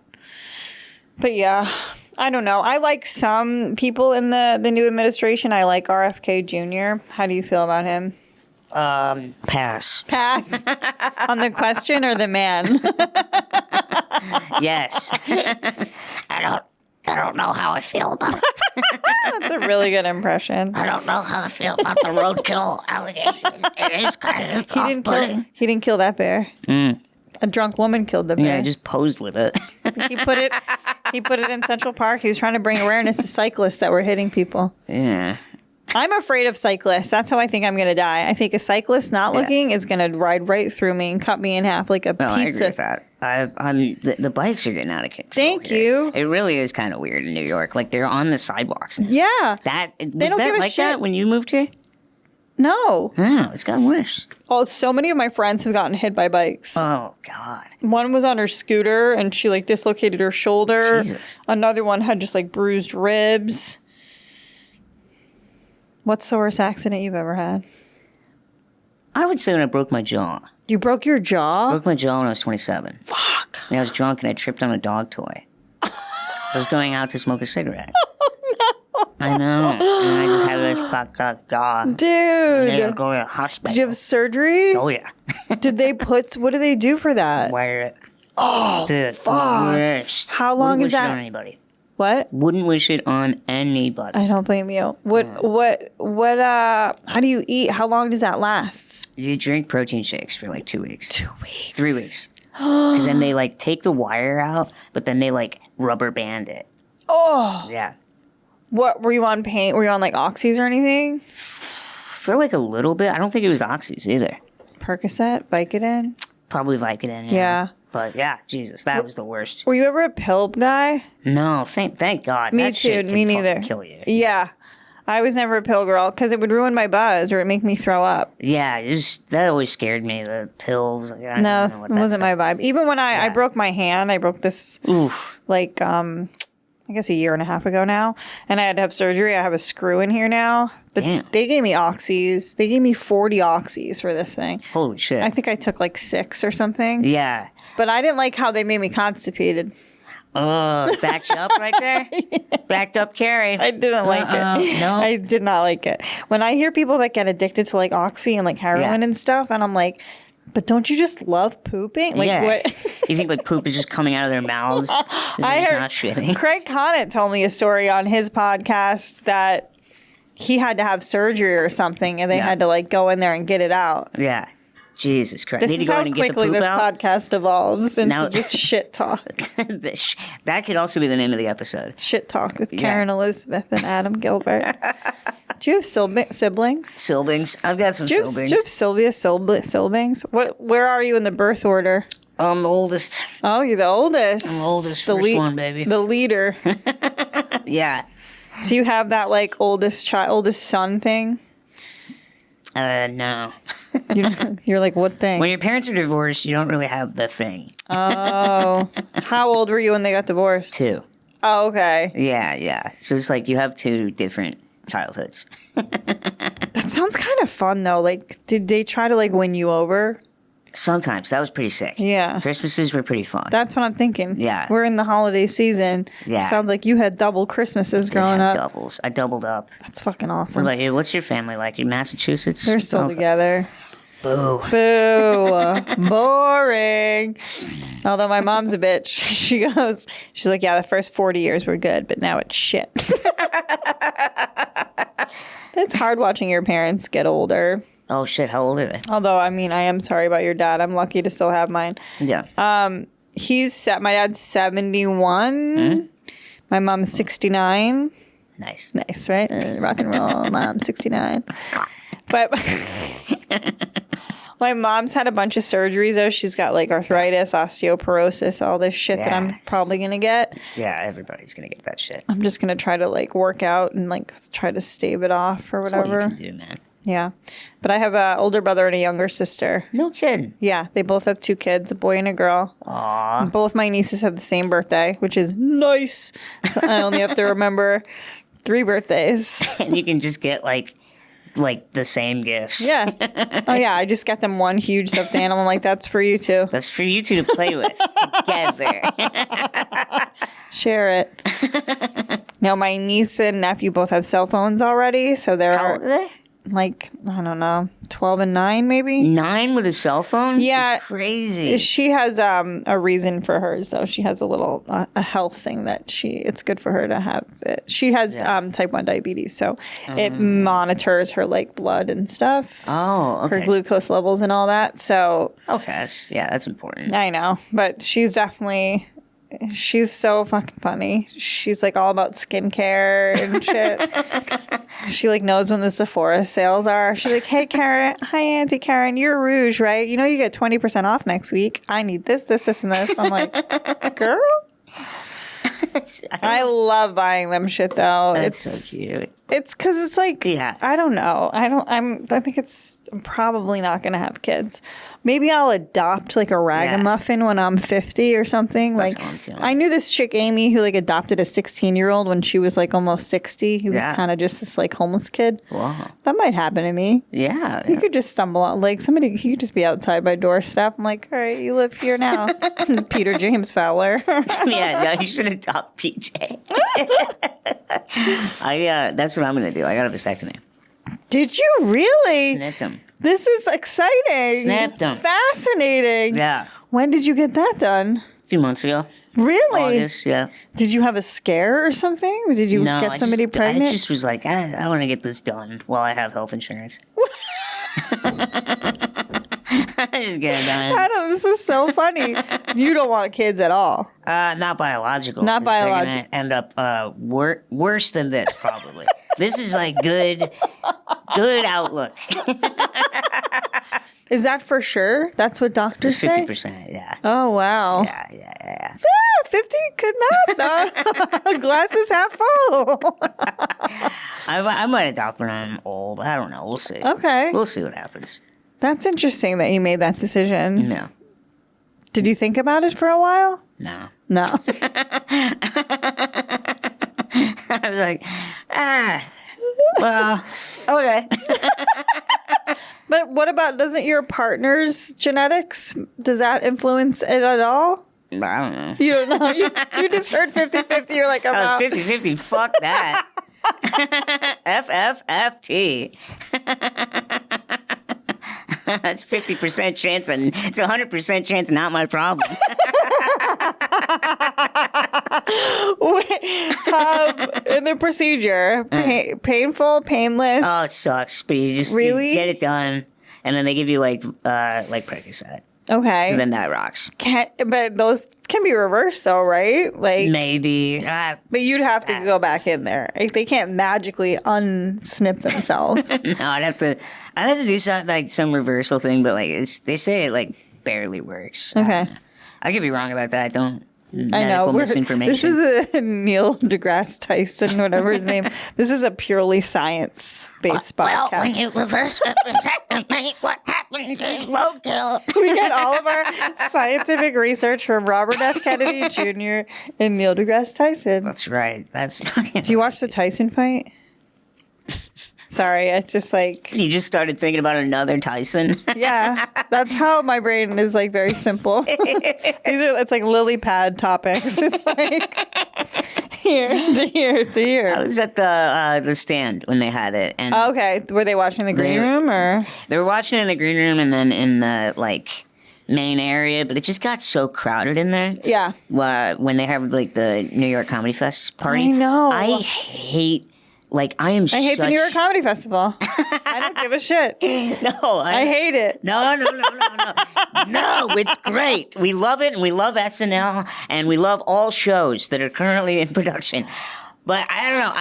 Speaker 2: But yeah. I don't know. I like some people in the new administration. I like RFK Jr. How do you feel about him?
Speaker 3: Pass.
Speaker 2: Pass? On the question or the man?
Speaker 3: Yes. I don't know how I feel about it.
Speaker 2: That's a really good impression.
Speaker 3: I don't know how I feel about the roadkill allegations. It is kind of off-putting.
Speaker 2: He didn't kill that bear. A drunk woman killed the bear.
Speaker 3: Yeah, I just posed with it.
Speaker 2: He put it in Central Park. He was trying to bring awareness to cyclists that were hitting people.
Speaker 3: Yeah.
Speaker 2: I'm afraid of cyclists. That's how I think I'm going to die. I think a cyclist not looking is going to ride right through me and cut me in half like a pizza.
Speaker 3: I agree with that. The bikes are getting out of control.
Speaker 2: Thank you.
Speaker 3: It really is kind of weird in New York. Like, they're on the sidewalks.
Speaker 2: Yeah.
Speaker 3: They don't give a shit. That when you moved here?
Speaker 2: No.
Speaker 3: Oh, it's gotten worse.
Speaker 2: Oh, so many of my friends have gotten hit by bikes.
Speaker 3: Oh, God.
Speaker 2: One was on her scooter and she like dislocated her shoulder.
Speaker 3: Jesus.
Speaker 2: Another one had just like bruised ribs. What's the worst accident you've ever had?
Speaker 3: I would say when I broke my jaw.
Speaker 2: You broke your jaw?
Speaker 3: I broke my jaw when I was 27.
Speaker 2: Fuck.
Speaker 3: And I was drunk and I tripped on a dog toy. I was going out to smoke a cigarette. I know. And I just had this fucked jaw.
Speaker 2: Dude.
Speaker 3: And they were going to the hospital.
Speaker 2: Did you have surgery?
Speaker 3: Oh, yeah.
Speaker 2: What do they do for that?
Speaker 3: Wire it.
Speaker 2: Oh,
Speaker 3: dude,
Speaker 2: fuck.
Speaker 3: Worst.
Speaker 2: How long is that?
Speaker 3: Wouldn't wish it on anybody.
Speaker 2: What?
Speaker 3: Wouldn't wish it on anybody.
Speaker 2: I don't blame you. How do you eat? How long does that last?
Speaker 3: You drink protein shakes for like 2 weeks.
Speaker 2: 2 weeks.
Speaker 3: 3 weeks. Because then they like take the wire out, but then they like rubber band it.
Speaker 2: Oh.
Speaker 3: Yeah.
Speaker 2: What were you on pain? Were you on like oxys or anything?
Speaker 3: For like a little bit. I don't think it was oxys either.
Speaker 2: Percocet, Vicodin?
Speaker 3: Probably Vicodin.
Speaker 2: Yeah.
Speaker 3: But yeah, Jesus, that was the worst.
Speaker 2: Were you ever a pill guy?
Speaker 3: No, thank God.
Speaker 2: Me
Speaker 3: that
Speaker 2: too.
Speaker 3: Shit can
Speaker 2: me neither.
Speaker 3: Kill you.
Speaker 2: Yeah. I was never a pill girl because it would ruin my buzz or it'd make me throw up.
Speaker 3: Yeah, that always scared me. The pills.
Speaker 2: No, it wasn't my vibe. Even when I broke my hand, I broke this like I guess a year and a half ago now, and I had to have surgery. I have a screw in here now. But
Speaker 3: Damn.
Speaker 2: they gave me oxys. They gave me 40 oxys for this thing.
Speaker 3: Holy shit.
Speaker 2: I think I took like 6 or something.
Speaker 3: Yeah.
Speaker 2: But I didn't like how they made me constipated.
Speaker 3: Oh, backed you up right there? Backed up Kerry.
Speaker 2: I didn't like it.
Speaker 3: No?
Speaker 2: I did not like it. When I hear people that get addicted to like oxy and like heroin and stuff, and I'm like, but don't you just love pooping? Like, what?
Speaker 3: You think like poop is just coming out of their mouths?
Speaker 2: I heard
Speaker 3: not shitting.
Speaker 2: Craig Conant told me a story on his podcast that he had to have surgery or something, and they had to like go in there and get it out.
Speaker 3: Yeah. Jesus Christ.
Speaker 2: This
Speaker 3: Need to
Speaker 2: is
Speaker 3: go
Speaker 2: how
Speaker 3: in and get the
Speaker 2: quickly
Speaker 3: poop
Speaker 2: this
Speaker 3: out?
Speaker 2: podcast evolves into
Speaker 3: Now-
Speaker 2: just shit talk.
Speaker 3: That could also be the name of the episode.
Speaker 2: Shit talk with Kerryn Elizabeth and Adam Gilbert. Do you have siblings?
Speaker 3: Siblings. I've got some
Speaker 2: Do you have
Speaker 3: siblings.
Speaker 2: Sylvia siblings? Where are you in the birth order?
Speaker 3: I'm the oldest.
Speaker 2: Oh, you're the oldest.
Speaker 3: I'm the oldest, first one, baby.
Speaker 2: The leader.
Speaker 3: Yeah.
Speaker 2: Do you have that like oldest son thing?
Speaker 3: No.
Speaker 2: You're like, what thing?
Speaker 3: When your parents are divorced, you don't really have the thing.
Speaker 2: Oh. How old were you when they got divorced?
Speaker 3: 2.
Speaker 2: Oh, okay.
Speaker 3: Yeah. So it's like you have 2 different childhoods.
Speaker 2: That sounds kind of fun though. Like, did they try to like win you over?
Speaker 3: Sometimes. That was pretty sick.
Speaker 2: Yeah.
Speaker 3: Christmases were pretty fun.
Speaker 2: That's what I'm thinking.
Speaker 3: Yeah.
Speaker 2: We're in the holiday season.
Speaker 3: Yeah.
Speaker 2: Sounds like you had double Christmases growing up.
Speaker 3: Doubles. I doubled up.
Speaker 2: That's fucking
Speaker 3: What
Speaker 2: awesome.
Speaker 3: about you? What's your family like? You Massachusetts?
Speaker 2: They're still together.
Speaker 3: Boo.
Speaker 2: Boo. Boring. Although my mom's a bitch. She's like, yeah, the first 40 years were good, but now it's shit. It's hard watching your parents get older.
Speaker 3: Oh, shit. How old are they?
Speaker 2: Although, I mean, I am sorry about your dad. I'm lucky to still have mine.
Speaker 3: Yeah.
Speaker 2: My dad's 71. My mom's 69.
Speaker 3: Nice.
Speaker 2: Nice, right? Rock and roll. Mom, 69. But my mom's had a bunch of surgeries, though. She's got like arthritis, osteoporosis, all this shit that I'm probably going to get.
Speaker 3: Yeah, everybody's going to get that shit.
Speaker 2: I'm just going to try to like work out and like try to stave it off or
Speaker 3: That's all
Speaker 2: whatever.
Speaker 3: you can do, man.
Speaker 2: Yeah. But I have an older brother and a younger sister.
Speaker 3: No kidding.
Speaker 2: Yeah, they both have 2 kids, a boy and a girl.
Speaker 3: Aww.
Speaker 2: Both my nieces have the same birthday, which is nice. So I only have to remember 3 birthdays.
Speaker 3: And you can just get like the same gifts.
Speaker 2: Yeah. Oh, yeah. I just got them one huge stuffed animal. I'm like, that's for you too.
Speaker 3: That's for you two to play with together.
Speaker 2: Share it. Now, my niece and nephew both have cell phones already. So they're
Speaker 3: How old are they?
Speaker 2: like, I don't know, 12 and 9 maybe.
Speaker 3: 9 with a cell phone?
Speaker 2: Yeah.
Speaker 3: That's crazy.
Speaker 2: She has a reason for hers, though. She has a little a health thing that it's good for her to have it. She has type 1 diabetes, so it monitors her like blood and stuff.
Speaker 3: Oh, okay.
Speaker 2: Her glucose levels and all that. So
Speaker 3: Okay, that's important.
Speaker 2: I know, but she's so fucking funny. She's like all about skincare and shit. She like knows when the Sephora sales are. She's like, hey, Karen. Hi, Auntie Karen. You're Rouge, right? You know you get 20% off next week. I need this, this, this, and this. I'm like, girl? I love buying them shit, though.
Speaker 3: That's so cute.
Speaker 2: It's because it's like,
Speaker 3: Yeah.
Speaker 2: I don't know. I'm probably not going to have kids. Maybe I'll adopt like a ragamuffin when I'm 50 or something.
Speaker 3: That's
Speaker 2: like,
Speaker 3: how I'm feeling.
Speaker 2: I knew this chick, Amy, who like adopted a 16-year-old when she was like almost 60. He was kind of just this like homeless kid.
Speaker 3: Wow.
Speaker 2: That might happen to me.
Speaker 3: Yeah.
Speaker 2: You could just stumble on, like he could just be outside my doorstep. I'm like, all right, you live here now. Peter James Fowler.
Speaker 3: Yeah, you should adopt PJ. That's what I'm going to do. I got a vasectomy.
Speaker 2: Did you really?
Speaker 3: Snipped him.
Speaker 2: This is exciting.
Speaker 3: Snapped him.
Speaker 2: Fascinating.
Speaker 3: Yeah.
Speaker 2: When did you get that done?
Speaker 3: A few months ago.
Speaker 2: Really?
Speaker 3: August, yeah.
Speaker 2: Did you have a scare or something? Did you get somebody pregnant?
Speaker 3: I just was like, I want to get this done while I have health insurance. I just get it done.
Speaker 2: Adam, this is so funny. You don't want kids at all.
Speaker 3: Not biological.
Speaker 2: Not
Speaker 3: 'cause they're
Speaker 2: biological.
Speaker 3: gonna end up worse than this, probably. This is like good outlook.
Speaker 2: Is that for sure? That's what doctors say?
Speaker 3: 50%, yeah.
Speaker 2: Oh, wow.
Speaker 3: Yeah.
Speaker 2: 50 could not. No. Glass is half full.
Speaker 3: I might adopt when I'm old. I don't know. We'll see.
Speaker 2: Okay.
Speaker 3: We'll see what happens.
Speaker 2: That's interesting that you made that decision.
Speaker 3: No.
Speaker 2: Did you think about it for a while?
Speaker 3: No.
Speaker 2: No.
Speaker 3: I was like, well, okay.
Speaker 2: But what about, doesn't your partner's genetics, does that influence it at all?
Speaker 3: I don't know.
Speaker 2: You don't know. You just heard 50-50. You're like, I'm out.
Speaker 3: 50-50, fuck that. FFFT. That's 50% chance, and it's 100% chance not my problem.
Speaker 2: In the procedure, painful, painless?
Speaker 3: Oh, it sucks, but you just
Speaker 2: Really?
Speaker 3: you get it done, and then they give you like Percocet.
Speaker 2: Okay.
Speaker 3: So then that rocks.
Speaker 2: But those can be reversed though, right? Like
Speaker 3: Maybe.
Speaker 2: But you'd have to go back in there. Like, they can't magically unsnip themselves.
Speaker 3: No, I'd have to do something like some reversal thing, but like they say it like barely works.
Speaker 2: Okay.
Speaker 3: I could be wrong about that. Don't.
Speaker 2: I know.
Speaker 3: Misinformation.
Speaker 2: This is a Neil deGrasse Tyson, whatever his name. This is a purely science-based podcast.
Speaker 3: Well, when you reverse a vasectomy, what happens is roadkill.
Speaker 2: We get all of our scientific research from Robert F. Kennedy Jr. and Neil deGrasse Tyson.
Speaker 3: That's right. That's fucking.
Speaker 2: Do you watch the Tyson fight? Sorry, it's just like...
Speaker 3: You just started thinking about another Tyson.
Speaker 2: Yeah, that's how my brain is like very simple. It's like lily pad topics. It's like here to here to here.
Speaker 3: I was at the stand when they had it, and
Speaker 2: Okay, were they watching the green room or?
Speaker 3: they were watching it in the green room, and then in the like main area, but it just got so crowded in there.
Speaker 2: Yeah.
Speaker 3: When they have like the New York Comedy Fest party,
Speaker 2: I know.
Speaker 3: I hate. Like I
Speaker 2: hate the New York Comedy Festival. I don't give a shit.
Speaker 3: No,
Speaker 2: I hate it.
Speaker 3: No. No, it's great. We love it, and we love SNL, and we love all shows that are currently in production. But I don't know.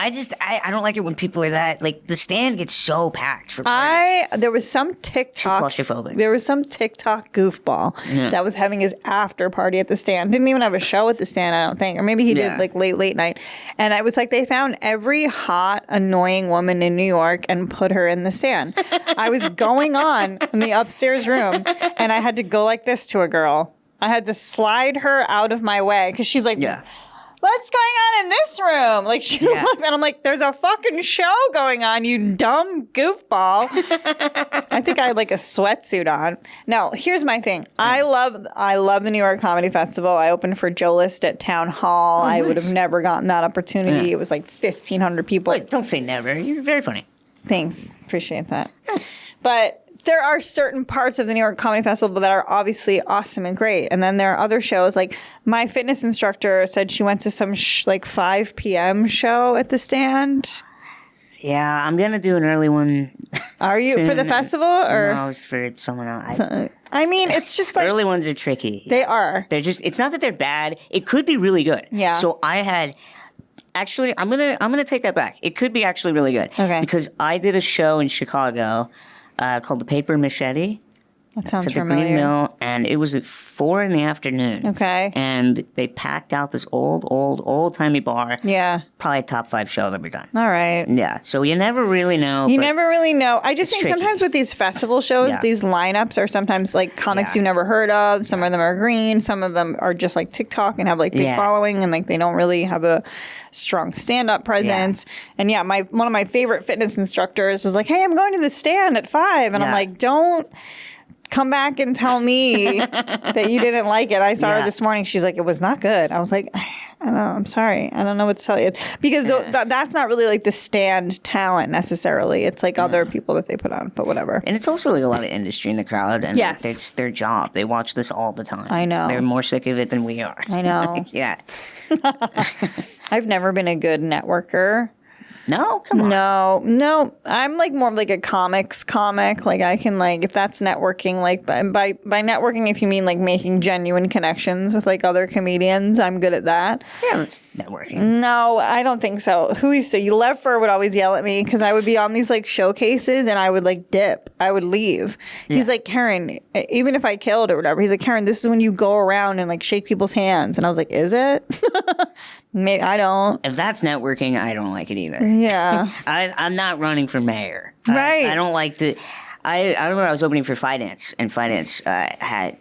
Speaker 3: I don't like it when people are that, like, the stand gets so packed for parties.
Speaker 2: There was some TikTok.
Speaker 3: Too claustrophobic.
Speaker 2: There was some TikTok goofball that was having his after party at the stand. Didn't even have a show at the stand, I don't think. Or maybe he did like late night. And I was like, they found every hot, annoying woman in New York and put her in the stand. I was going on in the upstairs room and I had to go like this to a girl. I had to slide her out of my way because she's like, what's going on in this room? Like, she looks, and I'm like, there's a fucking show going on, you dumb goofball. I think I had like a sweatsuit on. No, here's my thing. I love the New York Comedy Festival. I opened for Joe List at Town Hall. I would have never gotten that opportunity. It was like 1,500 people.
Speaker 3: Wait, don't say never. You're very funny.
Speaker 2: Thanks. Appreciate that. But there are certain parts of the New York Comedy Festival that are obviously awesome and great. And then there are other shows. Like, my fitness instructor said she went to some like 5 p.m. show at the stand.
Speaker 3: Yeah, I'm going to do an early one.
Speaker 2: Are you
Speaker 3: soon.
Speaker 2: for the festival or?
Speaker 3: No, for someone else.
Speaker 2: I mean, it's just like.
Speaker 3: Early ones are tricky.
Speaker 2: They are.
Speaker 3: They're just, it's not that they're bad. It could be really good.
Speaker 2: Yeah.
Speaker 3: So I had, actually, I'm gonna take that back. It could be actually really good.
Speaker 2: Okay.
Speaker 3: Because I did a show in Chicago called The Paper Machete.
Speaker 2: That sounds
Speaker 3: It's at the
Speaker 2: familiar.
Speaker 3: Green Mill, and it was at 4 p.m.
Speaker 2: Okay.
Speaker 3: And they packed out this old-timey bar.
Speaker 2: Yeah.
Speaker 3: Probably a top 5 show I've ever done.
Speaker 2: All right.
Speaker 3: Yeah, so you never really know.
Speaker 2: You
Speaker 3: but
Speaker 2: never really know. I just think
Speaker 3: tricky.
Speaker 2: sometimes with these festival shows, these lineups are sometimes like comics you never heard of. Some of them are green. Some of them are just like TikTok and have like big following and like they don't really have a strong stand-up presence. And one of my favorite fitness instructors was like, hey, I'm going to the stand at 5. And I'm like, don't come back and tell me that you didn't like it. I saw her this morning. She's like, it was not good. I was like, I don't know. I'm sorry. I don't know what to tell you. Because that's not really like the stand talent necessarily. It's like other people that they put on, but whatever.
Speaker 3: And it's also like a lot of industry in the crowd. And
Speaker 2: Yes.
Speaker 3: it's their job. They watch this all the time.
Speaker 2: I know.
Speaker 3: They're more sick of it than we are.
Speaker 2: I know.
Speaker 3: Yeah.
Speaker 2: I've never been a good networker.
Speaker 3: No? Come on.
Speaker 2: No. I'm like more of like a comics comic. Like I can like, if that's networking, like by networking, if you mean like making genuine connections with like other comedians, I'm good at that.
Speaker 3: Yeah, that's networking.
Speaker 2: No, I don't think so. Who used to? Lefer would always yell at me because I would be on these like showcases and I would like dip. I would leave. He's like, Kerryn, even if I killed or whatever, he's like, Kerryn, this is when you go around and like shake people's hands. And I was like, is it? Maybe I don't.
Speaker 3: If that's networking, I don't like it either.
Speaker 2: Yeah.
Speaker 3: I'm not running for mayor.
Speaker 2: Right.
Speaker 3: I don't like to. I remember I was opening for Finance, and Finance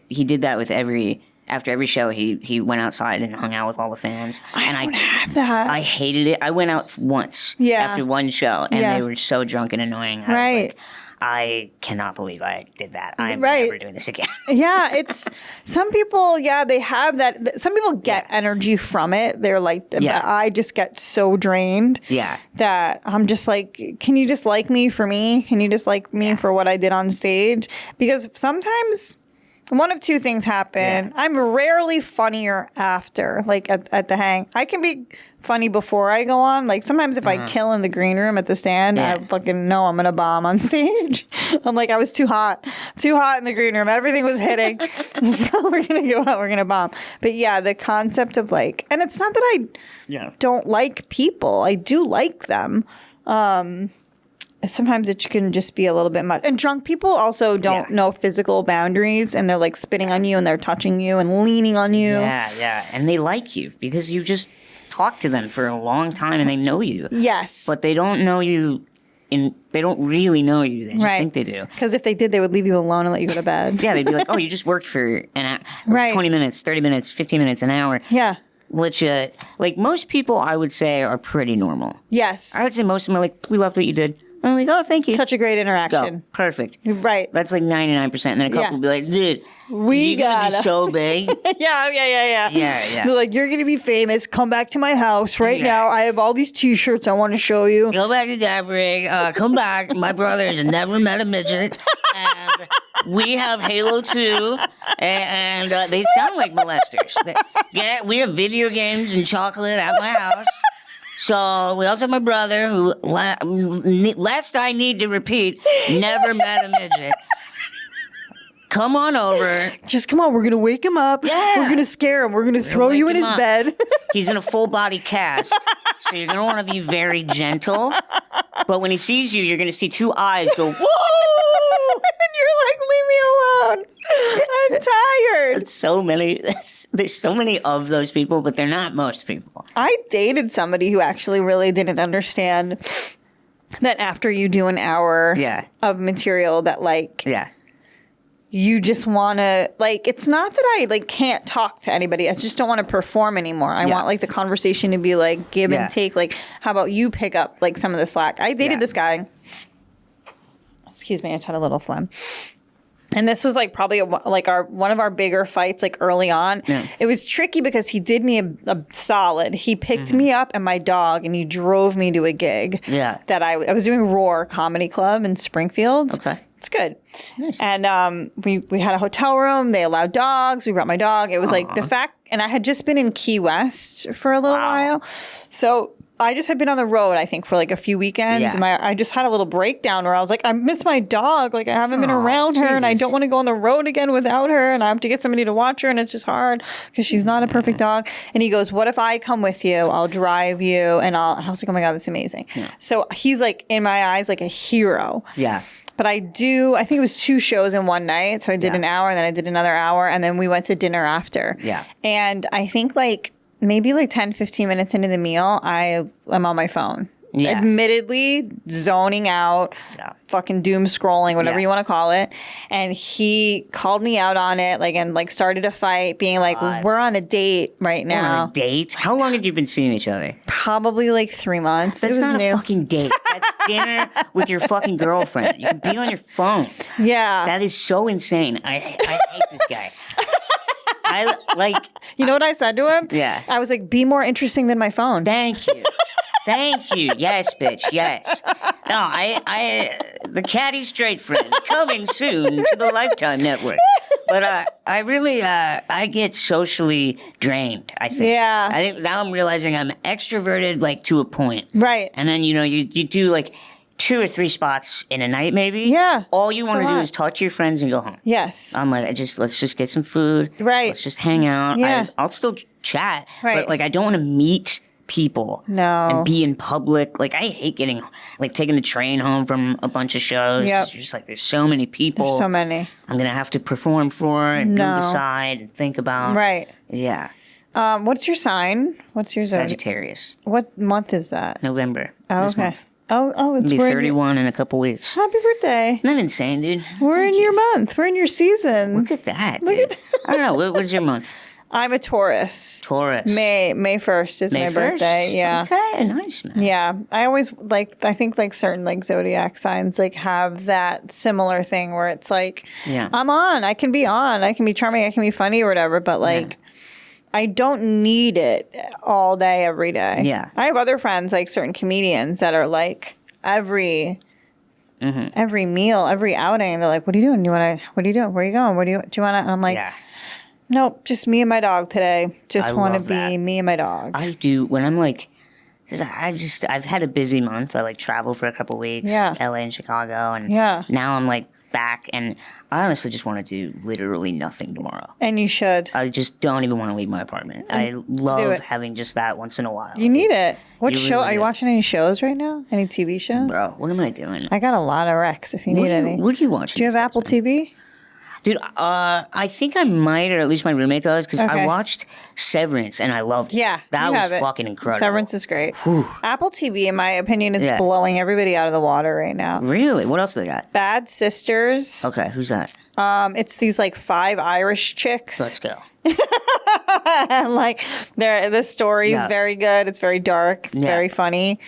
Speaker 3: he did that with every after every show, he went outside and hung out with all the fans. And
Speaker 2: I don't have that.
Speaker 3: I hated it. I went out once after one show, and they were so drunk and annoying. I was like, I cannot believe I did that. I'm never doing this again.
Speaker 2: Yeah, it's some people. Yeah, they have that. Some people get energy from it. They're like, but I just get so drained.
Speaker 3: Yeah,
Speaker 2: that I'm just like, can you just like me for me? Can you just like me for what I did on stage? Because sometimes one of two things happen. Yeah. I'm rarely funnier after, like at the hang. I can be funny before I go on. Like sometimes if I kill in the green room at the stand, I fucking know I'm gonna bomb on stage. I'm like, I was too hot in the green room. Everything was hitting. So we're gonna go out, we're gonna bomb. But yeah, the concept of like, and it's not that I don't like people. I do like them. Sometimes it can just be a little bit much. And drunk people also don't know physical boundaries, and they're like spitting on you and they're touching you and leaning on you.
Speaker 3: Yeah. And they like you because you just talk to them for a long time and they know you.
Speaker 2: Yes.
Speaker 3: But they don't know you they don't really know you. They just think they do.
Speaker 2: Because if they did, they would leave you alone and let you go to bed.
Speaker 3: Yeah, they'd be like, oh, you just worked for an hour, 20 minutes, 30 minutes, 15 minutes, an hour.
Speaker 2: Yeah.
Speaker 3: Which, like most people I would say are pretty normal.
Speaker 2: Yes.
Speaker 3: I would say most of them are like, we loved what you did. I'm like, oh, thank you.
Speaker 2: Such a great interaction.
Speaker 3: Go. Perfect.
Speaker 2: Right.
Speaker 3: That's like 99%. And then a couple will be like, dude,
Speaker 2: we
Speaker 3: gotta be so big.
Speaker 2: Yeah. They're like, you're gonna be famous. Come back to my house right now. I have all these T-shirts I want to show you.
Speaker 3: Go back to Dabrig. Come back. My brother has never met a midget. And we have Halo 2. And they sound like molesters. We have video games and chocolate at my house. So we also have my brother who, lest I need to repeat, never met a midget. Come on over.
Speaker 2: Just come on. We're going to wake him up.
Speaker 3: Yeah.
Speaker 2: We're going to scare him. We're going to throw you in his bed.
Speaker 3: He's in a full body cast. So you're going to want to be very gentle. But when he sees you, you're going to see two eyes go, whoa!
Speaker 2: And you're like, leave me alone. I'm tired.
Speaker 3: There's so many of those people, but they're not most people.
Speaker 2: I dated somebody who actually really didn't understand that after you do an hour of material that like you just want to, like, it's not that I like can't talk to anybody. I just don't want to perform anymore. I want like the conversation to be like give and take. Like, how about you pick up like some of the slack? I dated this guy. Excuse me, I just had a little phlegm. And this was like probably one of our bigger fights like early on. Yeah. It was tricky because he did me a solid. He picked me up and my dog and he drove me to a gig. Yeah. That I was doing Roar Comedy Club in Springfield. Okay. It's good. Nice. And we had a hotel room. They allowed dogs. We brought my dog. It was like the fact, and I had just been in Key West for a little while. So I just had been on the road, I think, for like a few weekends. Yeah. And I just had a little breakdown where I was like, I miss my dog. Like, I haven't been around her and I don't want to go on the road again without her. And I have to get somebody to watch her. And it's just hard because she's not a perfect dog. And he goes, what if I come with you? I'll drive you. And I was like, oh my God, that's amazing. Yeah. So he's like, in my eyes, like a hero. Yeah. But I think it was 2 shows in one night. So I did an hour and then I did another hour. And then we went to dinner after. Yeah. And I think maybe 10, 15 minutes into the meal, I am on my phone. Yeah. Admittedly, zoning out, fucking doom scrolling, whatever you want to call it. And he called me out on it, and started a fight, being like, we're on a date right now.
Speaker 3: We're on a date? How long had you been seeing each other?
Speaker 2: Probably 3 months.
Speaker 3: That's not a fucking date. That's dinner with your fucking girlfriend. You can be on your phone. Yeah. That is so insane. I hate this guy.
Speaker 2: You know what I said to him?
Speaker 3: Yeah.
Speaker 2: I was like, be more interesting than my phone.
Speaker 3: Thank you. Thank you. Yes, bitch. Yes. No, the catty straight friend coming soon to the Lifetime Network. But I really, I get socially drained, I think. Yeah. I think now I'm realizing I'm extroverted, to a point. Right. And then, you do 2 or 3 spots in a night, maybe. Yeah. All you want to do is talk to your friends and go home. Yes. I'm like, let's just get some food. Right. Let's just hang out. Yeah. I'll still chat. Right. But I don't want to meet people. No. And be in public. I hate getting, taking the train home from a bunch of shows. Yep. 'Cause you're just there's so many people.
Speaker 2: There's so many.
Speaker 3: I'm going to have to perform for and move aside and think about. Right. Yeah.
Speaker 2: What's your sign? What's your zodiac?
Speaker 3: Sagittarius.
Speaker 2: What month is that?
Speaker 3: November.
Speaker 2: Oh, okay. Month. It's
Speaker 3: I'll be 31 in a couple weeks.
Speaker 2: Happy birthday.
Speaker 3: Isn't that insane, dude?
Speaker 2: We're in your month. We're in your season.
Speaker 3: Look at that, dude. I don't know. What's your month?
Speaker 2: I'm a Taurus.
Speaker 3: Taurus.
Speaker 2: May 1st is
Speaker 3: May
Speaker 2: my
Speaker 3: 1st?
Speaker 2: birthday. Yeah.
Speaker 3: Okay, nice, man.
Speaker 2: Yeah. I always I think like certain like zodiac signs like have that similar thing where it's like, I'm on. I can be charming. I can be funny or whatever. But like, I don't need it all day, every day.
Speaker 3: Yeah.
Speaker 2: I have other friends, like certain comedians that are like every meal, every outing, they're like, what are you doing? What are you doing? Where are you going? Do you want to? And I'm like, nope, just me and my dog today. Just want to be me and my dog.
Speaker 3: I do when I'm like, because I've had a busy month. I like travel for a couple weeks, LA and Chicago, and now I'm like back, and I honestly just want to do literally nothing tomorrow.
Speaker 2: And you should.
Speaker 3: I just don't even want to leave my apartment. I love having just that once in a while.
Speaker 2: You need it. What show?
Speaker 3: Really
Speaker 2: are you watching any shows right now? Any TV shows?
Speaker 3: Bro, what am I doing?
Speaker 2: I got a lot of recs if you need any.
Speaker 3: What are you watching?
Speaker 2: Do you have Apple TV?
Speaker 3: Dude, I think I might, or at least my roommate does, because I watched Severance and I loved it.
Speaker 2: Yeah,
Speaker 3: that was fucking incredible.
Speaker 2: Severance is great. Apple TV, in my opinion, is blowing everybody out of the water right now.
Speaker 3: Really? What else do they got?
Speaker 2: Bad Sisters.
Speaker 3: Okay, who's that?
Speaker 2: It's these like 5 Irish chicks.
Speaker 3: Let's go.
Speaker 2: Like the story is very good. It's very dark, very funny.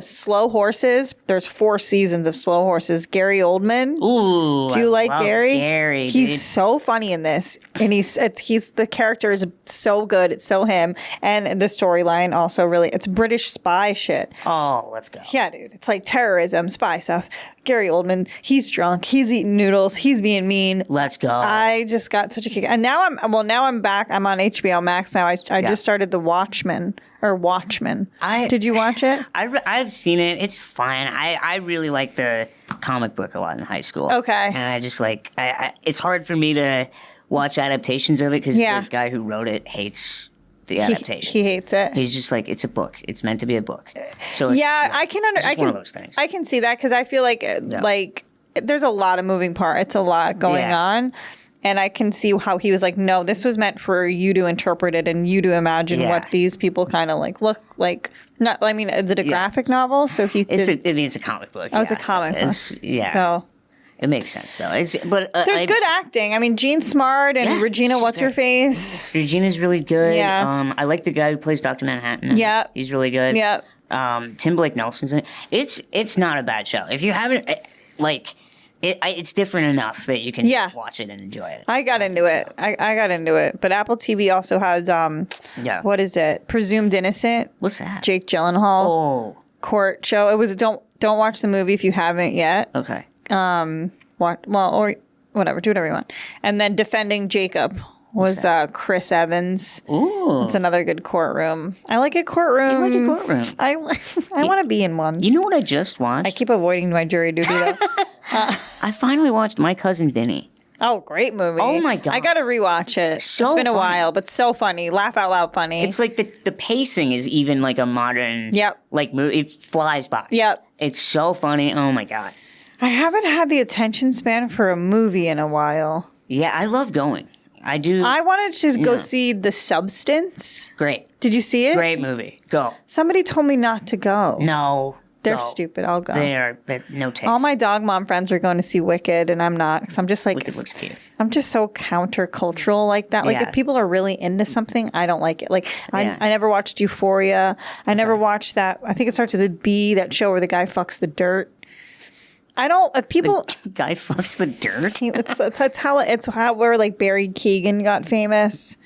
Speaker 2: Slow Horses. There's 4 seasons of Slow Horses. Gary Oldman.
Speaker 3: Ooh,
Speaker 2: do you like Gary?
Speaker 3: Gary,
Speaker 2: he's so funny in this, and he's the character is so good. It's so him, and the storyline also really. It's British spy shit.
Speaker 3: Oh, let's go.
Speaker 2: Yeah, dude. It's like terrorism, spy stuff. Gary Oldman. He's drunk. He's eating noodles. He's being mean.
Speaker 3: Let's go.
Speaker 2: I just got such a kick, and now I'm back. I'm on HBO Max now. I just started The Watchmen. Did you watch it?
Speaker 3: I've seen it. It's fine. I really like the comic book a lot in high school.
Speaker 2: Okay.
Speaker 3: And I just like it's hard for me to watch adaptations of it because the guy who wrote it hates the adaptation.
Speaker 2: He hates it.
Speaker 3: He's just like, it's a book. It's meant to be a book. So it's,
Speaker 2: I can understand.
Speaker 3: One of those things.
Speaker 2: I can see that because I feel like there's a lot of moving parts. It's a lot going on. And I can see how he was like, no, this was meant for you to interpret it and you to imagine what these people kind of like look like. Not, I mean, is it a graphic novel? So it's
Speaker 3: a comic book.
Speaker 2: Oh, it's a comic book. So
Speaker 3: it makes sense though.
Speaker 2: There's good acting. I mean, Jean Smart and Regina What's-Her-Face.
Speaker 3: Regina's really good.
Speaker 2: Yeah.
Speaker 3: I like the guy who plays Dr. Manhattan.
Speaker 2: Yeah.
Speaker 3: He's really good.
Speaker 2: Yeah.
Speaker 3: Tim Blake Nelson's in it. It's not a bad show. If you haven't, it's different enough that you can watch it and enjoy it.
Speaker 2: I got into it. I got into it. But Apple TV also has, what is it? Presumed Innocent.
Speaker 3: What's that?
Speaker 2: Jake Gyllenhaal.
Speaker 3: Oh.
Speaker 2: Court show. It was, don't watch the movie if you haven't yet.
Speaker 3: Okay.
Speaker 2: Or whatever. Do whatever you want. And then Defending Jacob was Chris Evans.
Speaker 3: Ooh.
Speaker 2: It's another good courtroom. I like a courtroom.
Speaker 3: You like a courtroom?
Speaker 2: I want to be in one.
Speaker 3: You know what I just watched?
Speaker 2: I keep avoiding my jury duty though.
Speaker 3: I finally watched My Cousin Vinny.
Speaker 2: Oh, great movie.
Speaker 3: Oh my God.
Speaker 2: I got to rewatch it. It's been a while, but so funny. Laugh out loud funny.
Speaker 3: It's like the pacing is even like a modern like movie. It flies by.
Speaker 2: Yep.
Speaker 3: It's so funny. Oh my God.
Speaker 2: I haven't had the attention span for a movie in a while.
Speaker 3: Yeah, I love going. I do.
Speaker 2: I wanted to go see The Substance.
Speaker 3: Great.
Speaker 2: Did you see it?
Speaker 3: Great movie. Go.
Speaker 2: Somebody told me not to go.
Speaker 3: No.
Speaker 2: They're stupid. I'll go.
Speaker 3: They're no taste.
Speaker 2: All my dog mom friends are going to see Wicked, and I'm not. Because I'm just like,
Speaker 3: Wicked looks cute.
Speaker 2: I'm just so countercultural like that. Like if people are really into something, I don't like it. Like I never watched Euphoria. I never watched that. I think it starts with a B. That show where the guy fucks the dirt. I don't. People.
Speaker 3: The guy fucks the dirt.
Speaker 2: It's how where like Barry Keoghan got famous.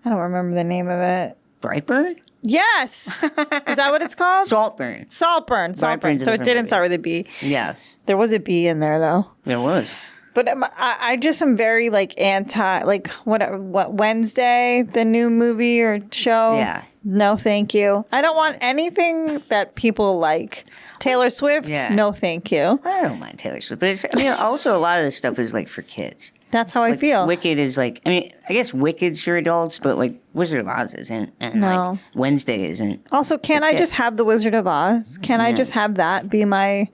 Speaker 2: I don't remember the name of it.
Speaker 3: Brightburn.
Speaker 2: Yes. Is that what it's called?
Speaker 3: Saltburn.
Speaker 2: Saltburn. So it didn't start with a B.
Speaker 3: Yeah.
Speaker 2: There was a B in there though.
Speaker 3: There was.
Speaker 2: But I just am very like anti, like what Wednesday, the new movie or show.
Speaker 3: Yeah.
Speaker 2: No, thank you. I don't want anything that people like. Taylor Swift. Yeah. No, thank you.
Speaker 3: I don't mind Taylor Swift, but also a lot of this stuff is like for kids.
Speaker 2: That's how I feel.
Speaker 3: Wicked is like, I guess Wicked's for adults, but like Wizard of Oz isn't, and like Wednesday isn't.
Speaker 2: Also, can I just have the Wizard of Oz? Can I just have that be my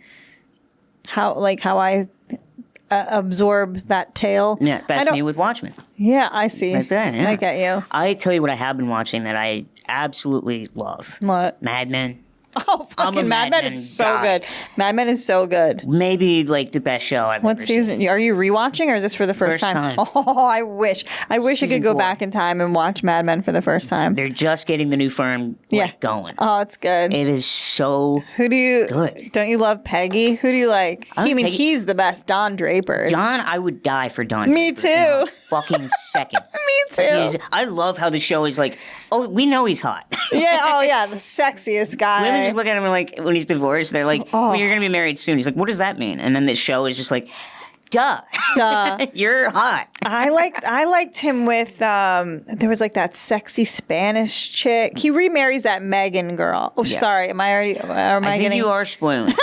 Speaker 2: how I absorb that tale?
Speaker 3: Yeah, that's me with Watchmen.
Speaker 2: Yeah, I see.
Speaker 3: Like that. Yeah.
Speaker 2: I get you.
Speaker 3: I tell you what I have been watching that I absolutely love.
Speaker 2: What?
Speaker 3: Mad Men.
Speaker 2: Oh, fucking Mad Men is so good. Mad Men is so good.
Speaker 3: Maybe like the best show I've
Speaker 2: What
Speaker 3: ever
Speaker 2: season?
Speaker 3: seen.
Speaker 2: Are you rewatching or is this for the first time? Oh, I wish I could
Speaker 3: Season
Speaker 2: go
Speaker 3: 4.
Speaker 2: back in time and watch Mad Men for the first time.
Speaker 3: They're just getting the new firm going.
Speaker 2: Oh, it's good.
Speaker 3: It is so
Speaker 2: Who do you?
Speaker 3: good.
Speaker 2: Don't you love Peggy? Who do you like?
Speaker 3: Peggy.
Speaker 2: He's the best. Don Draper.
Speaker 3: Don, I would die for Don.
Speaker 2: Me
Speaker 3: Draper in a
Speaker 2: too.
Speaker 3: fucking second.
Speaker 2: Me too.
Speaker 3: I love how the show is like, oh, we know he's hot.
Speaker 2: Yeah. Oh, yeah. The sexiest guy.
Speaker 3: Women just look at him and like, when he's divorced, they're like, well, you're going to be married soon. He's like, what does that mean? And then this show is just like, duh. You're hot.
Speaker 2: I liked him with there was like that sexy Spanish chick. He remarries that Megan girl. Oh, sorry. Am I already?
Speaker 3: I think
Speaker 2: getting?
Speaker 3: you are spoiling.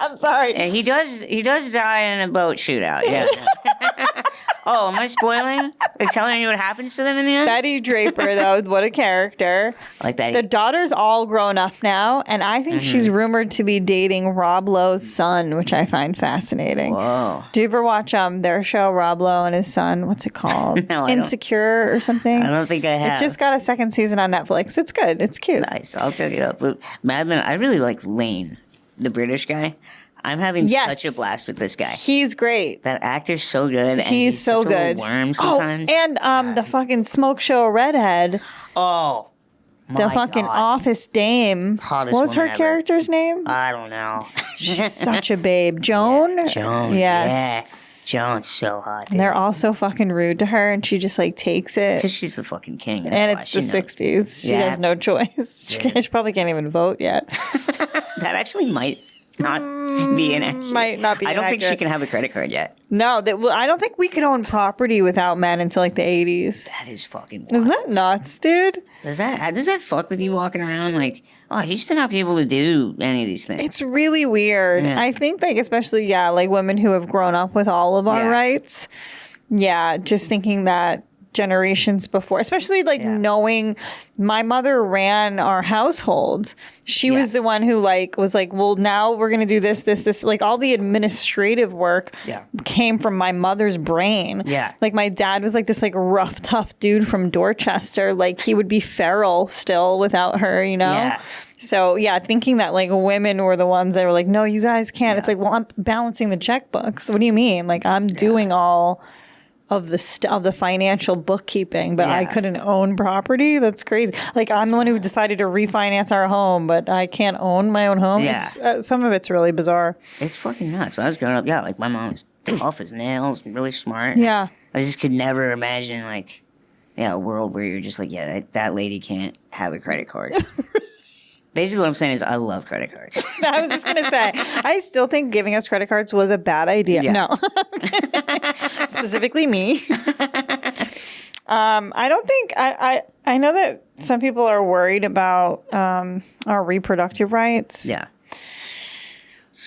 Speaker 2: I'm sorry.
Speaker 3: And he does die in a boat shootout. Yeah. Oh, am I spoiling? They're telling you what happens to them in the end?
Speaker 2: Betty Draper, though, what a character.
Speaker 3: I like Betty.
Speaker 2: The daughter's all grown up now, and I think she's rumored to be dating Rob Lowe's son, which I find fascinating.
Speaker 3: Whoa.
Speaker 2: Do you ever watch their show, Rob Lowe and his son? What's it called?
Speaker 3: No, I don't.
Speaker 2: Insecure or something?
Speaker 3: I don't think I have.
Speaker 2: It just got a second season on Netflix. It's good. It's cute.
Speaker 3: Nice. I'll check it out. But Mad Men, I really like Lane, the British guy. I'm having such a blast with this guy.
Speaker 2: He's great.
Speaker 3: That actor's so good. And
Speaker 2: He's so
Speaker 3: such a little
Speaker 2: good.
Speaker 3: worm sometimes.
Speaker 2: Oh, and the fucking smoke show redhead,
Speaker 3: Oh,
Speaker 2: the fucking
Speaker 3: God.
Speaker 2: office dame.
Speaker 3: Hottest
Speaker 2: What was her
Speaker 3: woman ever.
Speaker 2: character's name?
Speaker 3: I don't know.
Speaker 2: She's such a babe. Joan?
Speaker 3: Joan.
Speaker 2: Yes.
Speaker 3: Yeah. Joan's so hot.
Speaker 2: And they're all so fucking rude to her, and she just like takes it.
Speaker 3: Because she's the fucking king. That's
Speaker 2: And
Speaker 3: why
Speaker 2: it's
Speaker 3: she
Speaker 2: the
Speaker 3: knows.
Speaker 2: 60s. She
Speaker 3: Yeah.
Speaker 2: has no choice. She probably can't even vote yet.
Speaker 3: That actually might not be inaccurate.
Speaker 2: Might not be
Speaker 3: I don't think she
Speaker 2: inaccurate.
Speaker 3: can have a credit card yet.
Speaker 2: No, I don't think we could own property without men until like the 80s.
Speaker 3: That is fucking wild.
Speaker 2: Isn't that nuts, dude?
Speaker 3: Does that fuck with you walking around like, oh, I used to not be able to do any of these things?
Speaker 2: It's really weird.
Speaker 3: Yeah.
Speaker 2: I think like especially like women who have grown up with all of our
Speaker 3: Yeah.
Speaker 2: rights. Yeah, just thinking that generations before, especially like knowing my mother ran our household. She was the one who was like, well, now we're going to do this, like all the administrative work came from my mother's brain.
Speaker 3: Yeah.
Speaker 2: Like my dad was like this like rough, tough dude from Dorchester. Like he would be feral still without her, you know?
Speaker 3: Yeah.
Speaker 2: So thinking that like women were the ones that were like, no, you guys can't. It's like, well, I'm balancing the checkbooks. What do you mean? Like I'm doing all of the financial bookkeeping, but I couldn't own property. That's crazy. Like I'm the one who decided to refinance our home, but I can't own my own home.
Speaker 3: Yeah.
Speaker 2: It's, some of it's really bizarre.
Speaker 3: It's fucking nuts. I was growing up, like my mom was tough as nails, really smart.
Speaker 2: Yeah.
Speaker 3: I just could never imagine a world where you're just like, that lady can't have a credit card. Basically, what I'm saying is I love credit cards.
Speaker 2: I was just gonna say, I still think giving us credit cards was a bad idea.
Speaker 3: Yeah.
Speaker 2: No, specifically me. I don't think I know that some people are worried about our reproductive rights.
Speaker 3: Yeah.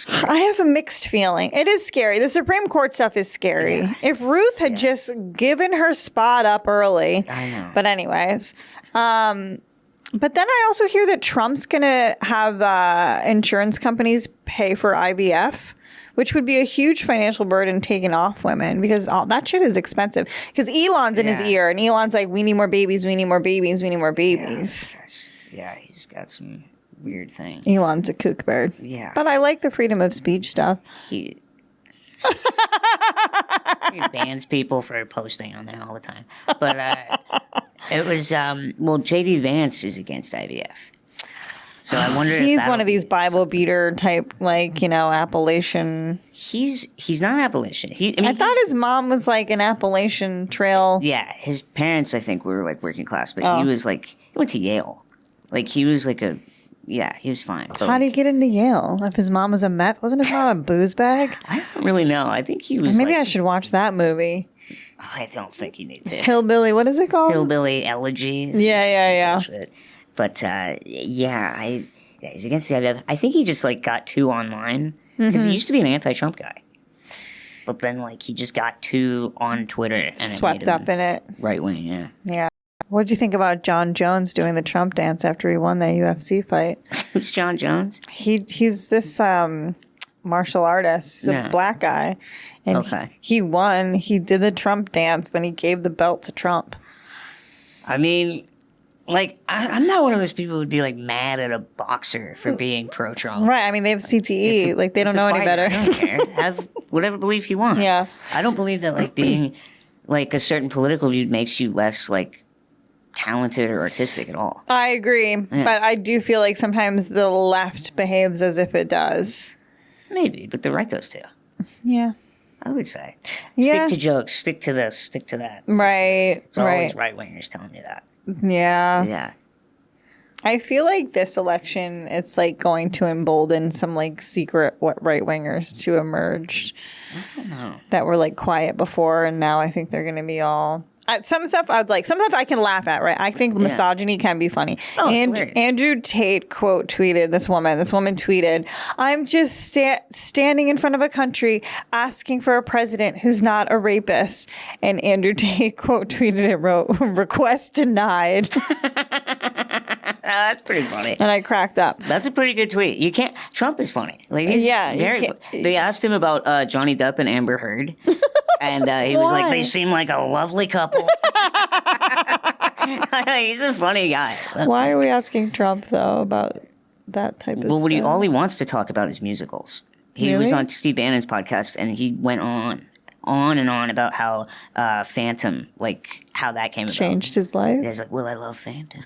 Speaker 2: I have a mixed feeling. It is scary. The Supreme Court stuff is scary. Yeah. If Ruth had just given her spot up early.
Speaker 3: I know.
Speaker 2: But anyways. But then I also hear that Trump's going to have insurance companies pay for IVF, which would be a huge financial burden taken off women because all that shit is expensive. Because Elon's in his ear, and Elon's like, we need more babies, we need more babies, we need more babies.
Speaker 3: Yeah, he's got some weird thing.
Speaker 2: Elon's a kook bird.
Speaker 3: Yeah.
Speaker 2: But I like the freedom of speech stuff.
Speaker 3: He bans people for posting on that all the time. But it was, J.D. Vance is against IVF. So I wonder if
Speaker 2: he's one of these Bible beater type, Appalachian.
Speaker 3: He's not Appalachian.
Speaker 2: I thought his mom was like an Appalachian Trail.
Speaker 3: Yeah, his parents, I think, were working class, but he was he went to Yale. He was he was fine.
Speaker 2: How did he get into Yale? If his mom was a meth, wasn't his mom a booze bag?
Speaker 3: I don't really know. I think he was.
Speaker 2: Maybe I should watch that movie.
Speaker 3: I don't think you need to.
Speaker 2: Hillbilly, what is it called?
Speaker 3: Hillbilly Elegies.
Speaker 2: Yeah.
Speaker 3: But he's against the IVF. I think he just got too online because he used to be an anti-Trump guy, but then he just got too on Twitter and
Speaker 2: swept up in it.
Speaker 3: Right wing, yeah.
Speaker 2: Yeah. What'd you think about John Jones doing the Trump dance after he won the UFC fight?
Speaker 3: Who's John Jones?
Speaker 2: He's this martial artist, he's a black guy, and he won. He did the Trump dance, then he gave the belt to Trump.
Speaker 3: I mean, Like, I'm not one of those people who'd be like mad at a boxer for being pro-Trump.
Speaker 2: Right. I mean, they have CTE. Like, they don't know any better.
Speaker 3: I don't care. Have whatever belief you want.
Speaker 2: Yeah.
Speaker 3: I don't believe that like being like a certain political view makes you less like talented or artistic at all.
Speaker 2: I agree. But I do feel like sometimes the left behaves as if it does.
Speaker 3: Maybe, but the right does too.
Speaker 2: Yeah.
Speaker 3: I would say.
Speaker 2: Yeah.
Speaker 3: Stick to jokes. Stick to this. Stick to that.
Speaker 2: Right.
Speaker 3: It's always right-wingers telling you that.
Speaker 2: Yeah.
Speaker 3: Yeah.
Speaker 2: I feel like this election, it's like going to embolden some like secret right-wingers to emerge.
Speaker 3: I don't know.
Speaker 2: That were like quiet before, and now I think they're going to be all... some stuff I'd like. Some stuff I can laugh at, right? I think misogyny can be funny.
Speaker 3: Oh,
Speaker 2: Andrew Tate quote tweeted this woman. This woman tweeted, "I'm just standing in front of a country asking for a president who's not a rapist." And Andrew Tate quote tweeted and wrote, "Request denied."
Speaker 3: That's pretty funny.
Speaker 2: And I cracked up.
Speaker 3: That's a pretty good tweet. You can't. Trump is funny. Like, he's they asked him about Johnny Depp and Amber Heard, and he was like, "They seem like a lovely couple." He's a funny guy.
Speaker 2: Why are we asking Trump though about that type of stuff?
Speaker 3: All he wants to talk about is musicals. He was on Steve Bannon's podcast, and he went on and on about how Phantom, like how that came about.
Speaker 2: Changed his life.
Speaker 3: He's like, "Well, I love Phantom."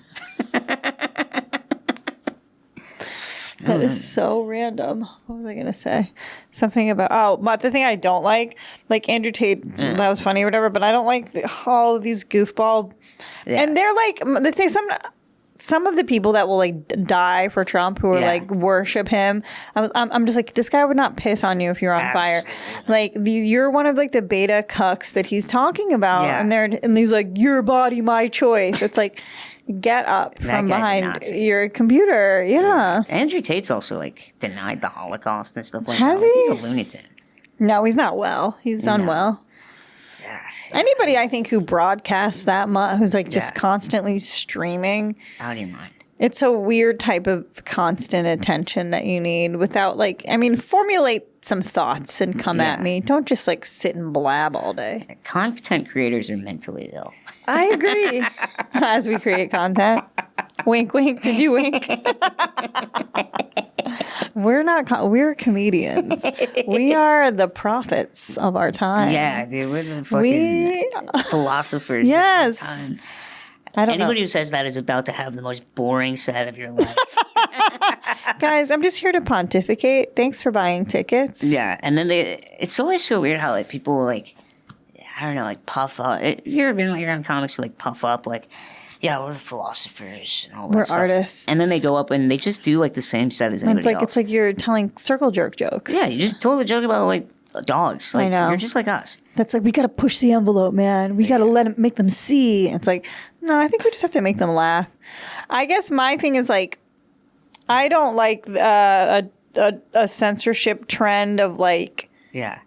Speaker 2: That is so random. What was I going to say? Something about, but the thing I don't like Andrew Tate, that was funny or whatever, but I don't like all of these goofball. Yeah. And they're like, the thing, some of the people that will like die for Trump who are like worship him. I'm just like, this guy would not piss on you if you're on fire. Like you're one of like the beta cucks that he's talking about. Yeah. And he's like, your body, my choice. It's like, get up from behind your computer. Yeah.
Speaker 3: Andrew Tate's also like denied the Holocaust and stuff like
Speaker 2: that.
Speaker 3: Has he? He's a lunatic.
Speaker 2: No, he's not well. He's unwell.
Speaker 3: Yeah.
Speaker 2: Anybody I think who broadcasts that much, who's like just constantly streaming.
Speaker 3: Out of your mind.
Speaker 2: It's a weird type of constant attention that you need without formulate some thoughts and come at me. Don't just like sit and blab all day.
Speaker 3: Content creators are mentally ill.
Speaker 2: I agree. As we create content. Wink, wink. Did you wink? We're comedians. We are the prophets of our time.
Speaker 3: Yeah, dude, we're the fucking philosophers.
Speaker 2: Yes. I don't know.
Speaker 3: Anybody who says that is about to have the most boring set of your life.
Speaker 2: Guys, I'm just here to pontificate. Thanks for buying tickets.
Speaker 3: Yeah, and then it's always so weird how like people like, I don't know, like puff up. You ever been like around comics who like puff up like, yeah, we're the philosophers and all that stuff.
Speaker 2: We're artists.
Speaker 3: And then they go up and they just do like the same set as anybody else.
Speaker 2: It's like you're telling circle jerk jokes.
Speaker 3: Yeah, you just told a joke about like dogs. Like,
Speaker 2: I know.
Speaker 3: You're just like us.
Speaker 2: That's like, we got to push the envelope, man. We got to make them see. It's like, no, I think we just have to make them laugh. I guess my thing is like, I don't like a censorship trend of like,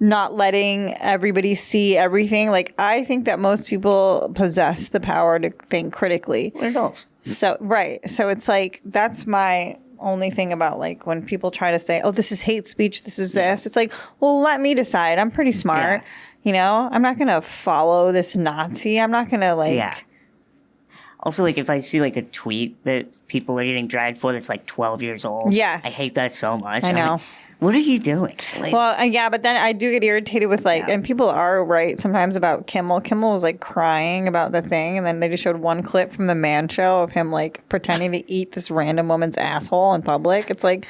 Speaker 2: not letting everybody see everything. Like, I think that most people possess the power to think critically.
Speaker 3: We're adults.
Speaker 2: So, right. So it's like, that's my only thing about like when people try to say, oh, this is hate speech, this is this. It's like, well, let me decide. I'm pretty smart. Yeah. You know, I'm not going to follow this Nazi. I'm not going to like.
Speaker 3: Yeah. Also, like, if I see, like, a tweet that people are getting dragged for that's, like, 12 years old.
Speaker 2: Yes.
Speaker 3: I hate that so much.
Speaker 2: I know.
Speaker 3: Like, what are you doing? Like,
Speaker 2: well, yeah, but then I do get irritated with, like, and people are right sometimes about Kimmel. Kimmel was, like, crying about the thing, and then they just showed one clip from the Man Show of him, like, pretending to eat this random woman's asshole in public. It's like,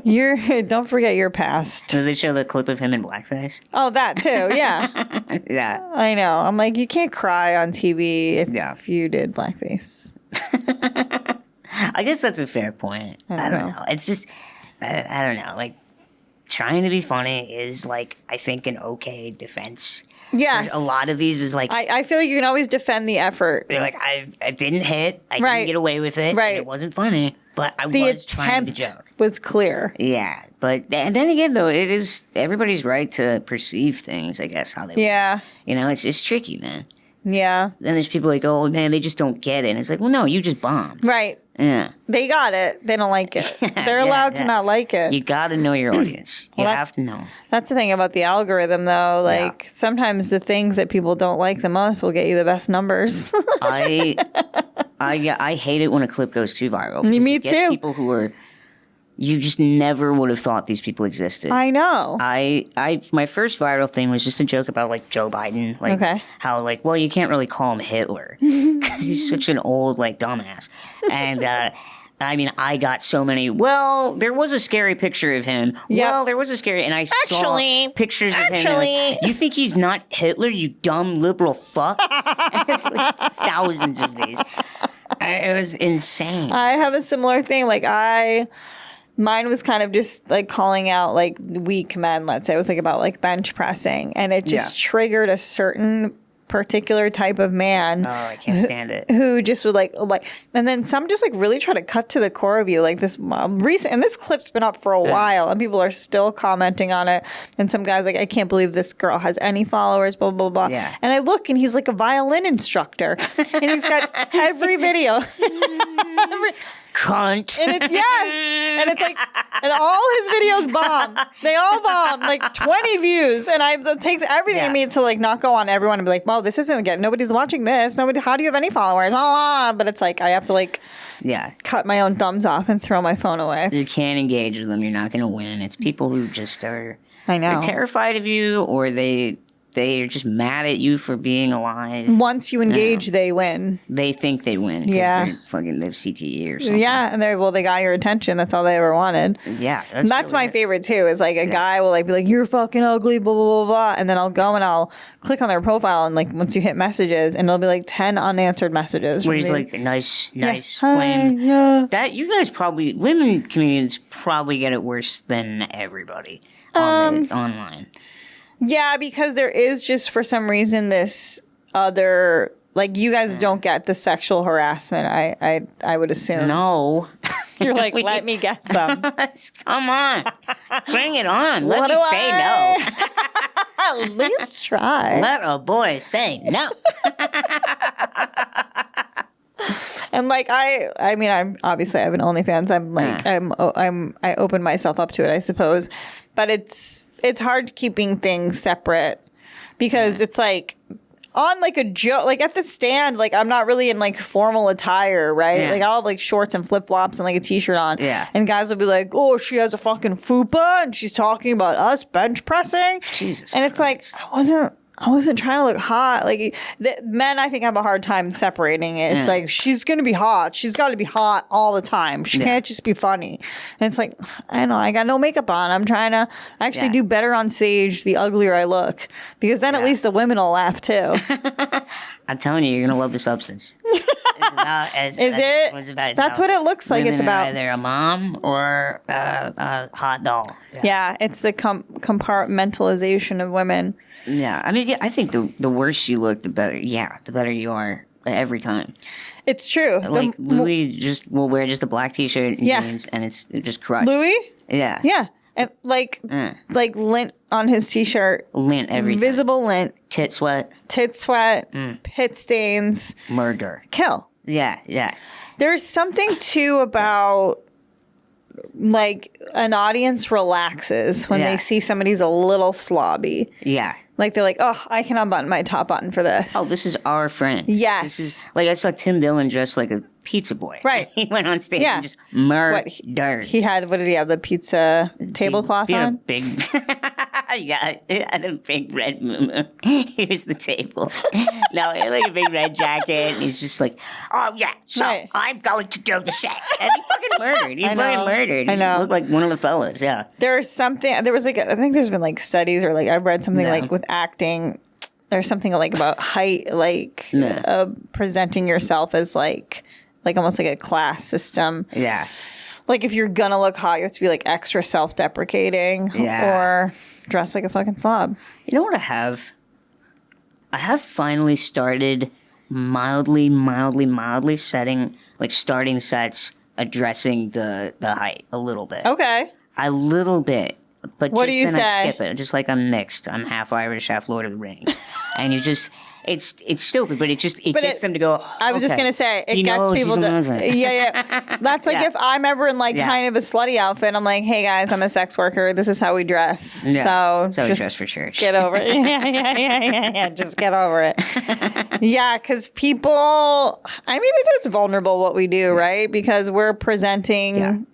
Speaker 2: don't forget your past.
Speaker 3: Did they show the clip of him in blackface?
Speaker 2: Oh, that too, yeah.
Speaker 3: Yeah.
Speaker 2: I know. I'm like, you can't cry on TV if you did blackface.
Speaker 3: I guess that's a fair point. I don't know. It's just, I don't know, like, trying to be funny is, like, I think an okay defense. Yeah. A lot of these is like...
Speaker 2: I feel like you can always defend the effort.
Speaker 3: They're like, I didn't hit. I didn't get away with it. Right. It wasn't funny. But I was trying to joke.
Speaker 2: Was clear.
Speaker 3: Yeah. But and then again, though, it is everybody's right to perceive things, I guess, how they want. You know, it's tricky, man.
Speaker 2: Yeah.
Speaker 3: Then there's people like, oh, man, they just don't get it. And it's like, well, no, you just bombed.
Speaker 2: Right.
Speaker 3: Yeah.
Speaker 2: They got it. They don't like it. They're allowed to not like it.
Speaker 3: You got to know your audience. You have to know.
Speaker 2: That's the thing about the algorithm, though. Like, sometimes the things that people don't like the most will get you the best numbers.
Speaker 3: I I hate it when a clip goes too viral.
Speaker 2: Me
Speaker 3: because you get
Speaker 2: too.
Speaker 3: People who are, you just never would have thought these people existed.
Speaker 2: I know.
Speaker 3: My first viral thing was just a joke about like Joe Biden, like how like, well, you can't really call him Hitler because he's such an old like dumbass. And I mean, I got so many. Well, there was a scary picture of him.
Speaker 2: Yep.
Speaker 3: Well, there was a scary, and I saw pictures of him. Like, you think he's not Hitler? You dumb liberal fuck. It's like thousands of these. It was insane.
Speaker 2: I have a similar thing. Like mine was kind of just like calling out like weak men. Let's say it was like about like bench pressing, and it just triggered a certain particular type of man.
Speaker 3: Oh, I can't stand it.
Speaker 2: Who just would like, and then some just like really try to cut to the core of you. Like this recent, and this clip's been up for a while, and people are still commenting on it. And some guy's like, I can't believe this girl has any followers, blah, blah, blah.
Speaker 3: Yeah.
Speaker 2: And I look, and he's like a violin instructor. And he's got every video.
Speaker 3: Cunt.
Speaker 2: And and it's like, and all his videos bomb. They all bomb, like 20 views. And it takes everything in me to like not go on everyone and be like, well, this isn't getting, nobody's watching this. How do you have any followers? But it's like, I have to like, cut my own thumbs off and throw my phone away.
Speaker 3: You can't engage with them. You're not going to win. It's people who just are,
Speaker 2: I know,
Speaker 3: they're terrified of you, or they're just mad at you for being alive.
Speaker 2: Once you engage, they win.
Speaker 3: They think they win. They have CTE or something.
Speaker 2: Yeah, and they got your attention. That's all they ever wanted.
Speaker 3: Yeah,
Speaker 2: that's really my favorite too. Is like a guy will like be like, "You're fucking ugly," blah blah blah blah, and then I'll go and I'll click on their profile, and like once you hit messages, and it'll be like 10 unanswered messages.
Speaker 3: Where he's like, nice flame.
Speaker 2: Hi,
Speaker 3: that you guys probably, women comedians probably get it worse than everybody online.
Speaker 2: Yeah, because there is just for some reason this other, like, you guys don't get the sexual harassment. I would assume.
Speaker 3: No.
Speaker 2: You're like, let me get some.
Speaker 3: Come on, bring it on. Let me say no.
Speaker 2: At least try.
Speaker 3: Let a boy say no.
Speaker 2: And like I mean, I'm obviously I have an OnlyFans. I'm like I open myself up to it, I suppose, but it's hard keeping things separate because it's like on like a joke, like at the stand, like I'm not really in like formal attire, right? Like I'll have like shorts and flip flops and like a t-shirt on. Yeah. And guys will be like, oh, she has a fucking fupa and she's talking about us bench pressing.
Speaker 3: Jesus.
Speaker 2: And it's like, I wasn't trying to look hot. Like men, I think have a hard time separating it. It's like, she's going to be hot. She's got to be hot all the time. She can't just be funny. And it's like, I know, I got no makeup on. I'm trying to actually do better on stage the uglier I look. Because then at least the women will laugh too.
Speaker 3: I'm telling you, you're going to love the substance. That's
Speaker 2: what it looks like. It's about
Speaker 3: either a mom or a hot doll.
Speaker 2: Yeah, it's the compartmentalization of women.
Speaker 3: Yeah, I mean, I think the worse you look, the better. Yeah, the better you are every time.
Speaker 2: It's true.
Speaker 3: Like Louis will wear just a black t-shirt and jeans, and it's just crushed.
Speaker 2: Louis?
Speaker 3: Yeah.
Speaker 2: Yeah. And like lint on his t-shirt.
Speaker 3: Lint everything.
Speaker 2: Visible lint.
Speaker 3: Tit sweat.
Speaker 2: Pit stains.
Speaker 3: Murder.
Speaker 2: Kill.
Speaker 3: Yeah.
Speaker 2: There's something too about like an audience relaxes when they see somebody's a little slobby.
Speaker 3: Yeah.
Speaker 2: Like they're like, oh, I can unbutton my top button for this.
Speaker 3: Oh, this is our friend.
Speaker 2: Yes.
Speaker 3: This is like I saw Tim Dillon dressed like a pizza boy.
Speaker 2: Right.
Speaker 3: He went on stage and just murdered.
Speaker 2: He had, what did he have? The pizza tablecloth
Speaker 3: he had
Speaker 2: on?
Speaker 3: A big, yeah, it had a big red moo. Here's the table. No, he had like a big red jacket, and he's just like, oh yeah, so I'm going to do the set. And he fucking murdered. He fucking murdered. He just looked like one of the fellas, yeah.
Speaker 2: There was like, I think there's been like studies or like I've read something like with acting, there's something like about height, like presenting yourself as like almost like a class system. Yeah. Like if you're gonna look hot, you have to be like extra self-deprecating or dress like a fucking slob.
Speaker 3: You know what I have? I have finally started mildly starting sets addressing the height a little bit.
Speaker 2: Okay.
Speaker 3: A little bit. But
Speaker 2: what
Speaker 3: just
Speaker 2: do you
Speaker 3: then
Speaker 2: say?
Speaker 3: I skip it. Just like I'm mixed. I'm half Irish, half Lord of the Rings. and you just. It's stupid, but it gets them to go.
Speaker 2: I was just gonna say it gets people to. Yeah. That's like if I'm ever in like kind of a slutty outfit, I'm like, hey guys, I'm a sex worker. This is how we dress.
Speaker 3: Yeah. So
Speaker 2: just
Speaker 3: dress for church.
Speaker 2: Get over it. Yeah. Just get over it. Yeah, because people. I mean, it is vulnerable what we do, right? Because we're presenting.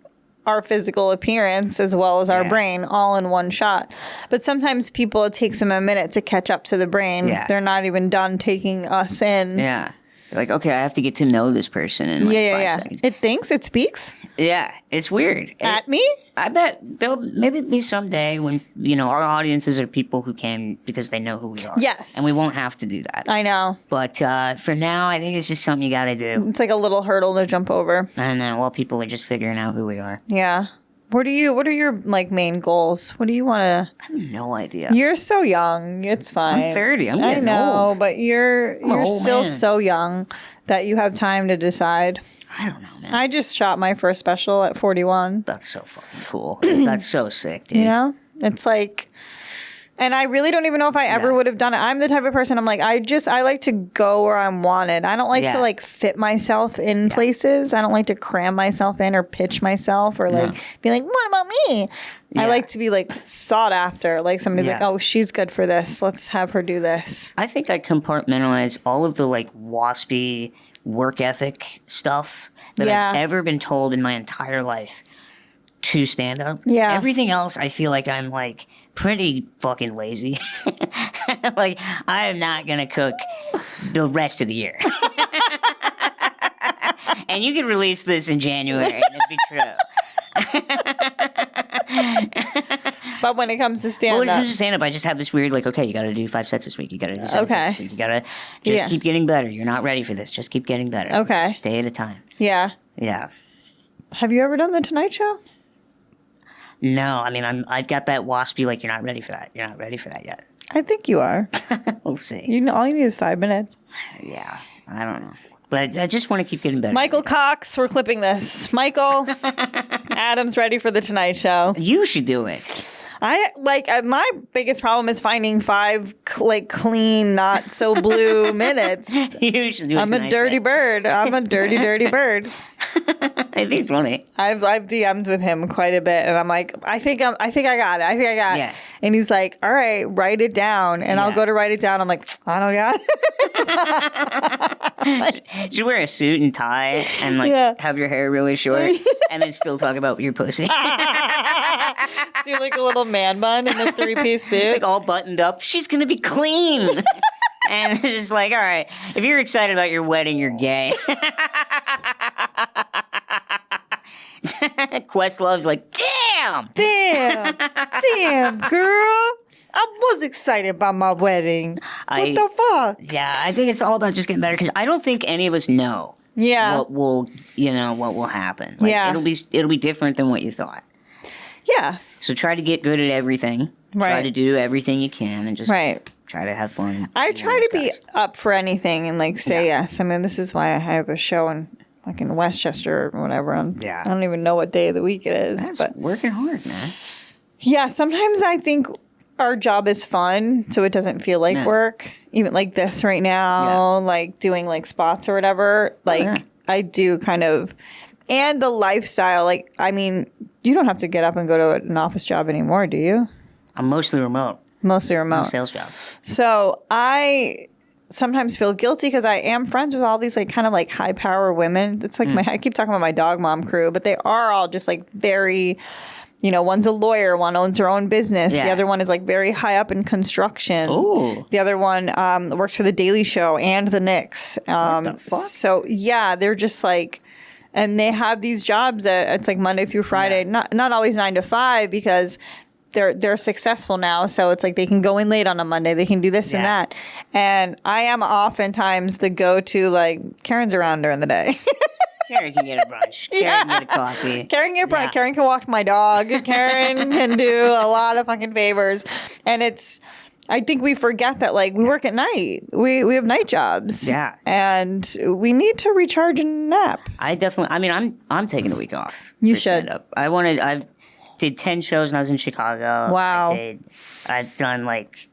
Speaker 2: Our physical appearance as well as our brain all in one shot. But sometimes people, it takes them a minute to catch up to the brain. Yeah. They're not even done taking us in.
Speaker 3: Yeah. They're like, okay, I have to get to know this person in 5 seconds.
Speaker 2: It thinks, it speaks.
Speaker 3: Yeah, it's weird.
Speaker 2: At me?
Speaker 3: I bet there'll maybe be someday when, our audiences are people who came because they know who we are.
Speaker 2: Yes.
Speaker 3: And we won't have to do that.
Speaker 2: I know.
Speaker 3: But for now, I think it's just something you got to do.
Speaker 2: It's like a little hurdle to jump over.
Speaker 3: I don't know. While people are just figuring out who we are.
Speaker 2: Yeah. What are your like main goals? What do you want to?
Speaker 3: I have no idea.
Speaker 2: You're so young. It's fine.
Speaker 3: I'm 30. I'm getting
Speaker 2: old.
Speaker 3: old.
Speaker 2: But you're still so young that you have time to decide.
Speaker 3: I don't know, man.
Speaker 2: I just shot my first special at 41.
Speaker 3: That's so fucking cool. That's so sick, dude.
Speaker 2: It's like, and I really don't even know if I ever would have done it. I'm the type of person, I'm like, I like to go where I'm wanted. I don't like to like fit myself in places. I don't like to cram myself in or pitch myself or like be like, what about me? Yeah. I like to be like sought after. Like somebody's like, oh, she's good for this. Let's have her do this.
Speaker 3: I think I compartmentalize all of the like waspy work ethic stuff that I've ever been told in my entire life to stand up. Yeah. Everything else, I feel like I'm like pretty fucking lazy. Like, I am not going to cook the rest of the year. And you can release this in January and it'd be true.
Speaker 2: But when it comes to stand-up.
Speaker 3: When it comes to stand-up, I just have this weird, like, okay, you got to do 5 sets this week. You got to do 7 sets this week. You got to just keep getting better. You're not ready for this. Just keep getting better.
Speaker 2: Okay.
Speaker 3: Just day at a time.
Speaker 2: Yeah.
Speaker 3: Yeah.
Speaker 2: Have you ever done The Tonight Show?
Speaker 3: No. I mean, I've got that waspy, like, you're not ready for that. You're not ready for that yet.
Speaker 2: I think you are.
Speaker 3: We'll see.
Speaker 2: All you need is 5 minutes.
Speaker 3: Yeah. I don't know. But I just want to keep getting better.
Speaker 2: Michael Cox, we're clipping this. Michael, Adam's ready for The Tonight Show.
Speaker 3: You should do it.
Speaker 2: My biggest problem is finding 5 clean, not so blue minutes.
Speaker 3: You should do it.
Speaker 2: I'm a dirty bird. I'm a dirty bird.
Speaker 3: I think it's funny.
Speaker 2: I've DM'd with him quite a bit, and I'm like, I think I got it. Yeah. And he's like, all right, write it down. And I'll go to write it down. I'm like, I don't got it.
Speaker 3: You should wear a suit and tie and have your hair really short and then still talk about your pussy.
Speaker 2: Do like a little man bun in a 3-piece suit.
Speaker 3: Like all buttoned up. She's going to be clean. And it's just like, all right, if you're excited about your wedding, you're gay. Questlove's like, damn,
Speaker 2: girl. I was excited about my wedding. What the fuck?
Speaker 3: Yeah, I think it's all about just getting better because I don't think any of us know. What will happen. Like, it'll be different than what you thought.
Speaker 2: Yeah.
Speaker 3: So try to get good at everything. Right. Try to do everything you can and just try to have fun.
Speaker 2: I try to be up for anything and like say yes. I mean, this is why I have a show in fucking Westchester or whatever. I don't even know what day of the week it is.
Speaker 3: But working hard, man.
Speaker 2: Yeah, sometimes I think our job is fun, so it doesn't feel like work. Even like this right now, like doing like spots or whatever. Like I do kind of, and the lifestyle. Like, I mean, you don't have to get up and go to an office job anymore, do you?
Speaker 3: I'm mostly remote. Sales job.
Speaker 2: So I sometimes feel guilty because I am friends with all these like kind of like high power women. It's like I keep talking about my dog mom crew, but they are all just like very, one's a lawyer, one owns her own business. Yeah. The other one is like very high up in construction. Ooh. The other one works for The Daily Show and the Knicks.
Speaker 3: What the fuck?
Speaker 2: So yeah, they're just like, and they have these jobs that it's like Monday through Friday, not always 9 to 5 because they're successful now, so it's like they can go in late on a Monday. They can do this and that. And I am oftentimes the go-to, like, Kerryn's around during the day.
Speaker 3: Kerryn can get a brunch. Kerryn can get a coffee.
Speaker 2: Kerryn can get a brunch. Kerryn can walk my dog. Kerryn can do a lot of fucking favors. And I think we forget that, like, we work at night. We have night jobs.
Speaker 3: Yeah.
Speaker 2: And we need to recharge and nap.
Speaker 3: I'm taking the week off.
Speaker 2: You should.
Speaker 3: Stand-up. I did 10 shows when I was in Chicago.
Speaker 2: Wow.
Speaker 3: I've done like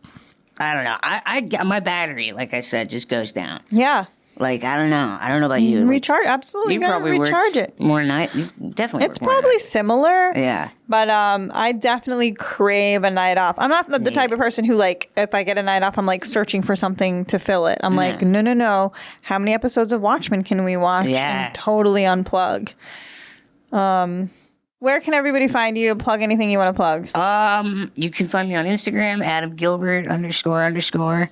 Speaker 3: I don't know. I my battery, like I said, just goes down.
Speaker 2: Yeah.
Speaker 3: Like, I don't know. I don't know about you.
Speaker 2: Recharge, absolutely.
Speaker 3: You
Speaker 2: gotta
Speaker 3: probably
Speaker 2: recharge
Speaker 3: work
Speaker 2: it.
Speaker 3: more night. You definitely.
Speaker 2: It's
Speaker 3: work more
Speaker 2: probably
Speaker 3: night.
Speaker 2: similar.
Speaker 3: Yeah.
Speaker 2: But I definitely crave a night off. I'm not the type of person who, like, if I get a night off, I'm like searching for something to fill it. I'm like, no. How many episodes of Watchmen can we watch?
Speaker 3: Yeah.
Speaker 2: And totally unplug. Where can everybody find you? Plug anything you want to plug.
Speaker 3: You can find me on Instagram, Adam Gilbert __.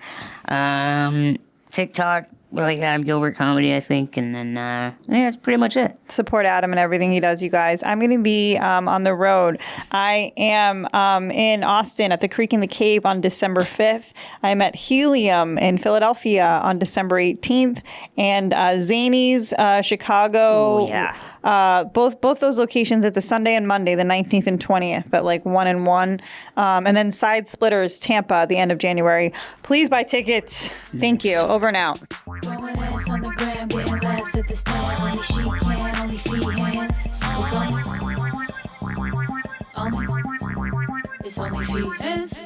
Speaker 3: TikTok, like Adam Gilbert Comedy, I think, and then yeah, that's pretty much it.
Speaker 2: Support Adam and everything he does, you guys. I'm going to be on the road. I am in Austin at the Creek in the Cave on December 5th. I'm at Helium in Philadelphia on December 18th, and Zany's Chicago.
Speaker 3: Ooh, yeah.
Speaker 2: Both those locations, it's a Sunday and Monday, the 19th and 20th, but like 1 and 1. And then Side Splitters, Tampa, the end of January. Please buy tickets. Thank you. Over and out.
Speaker 1: Throwing ass on the gram, getting laughs at the stand. Only she can, only feehans. It's only feehans.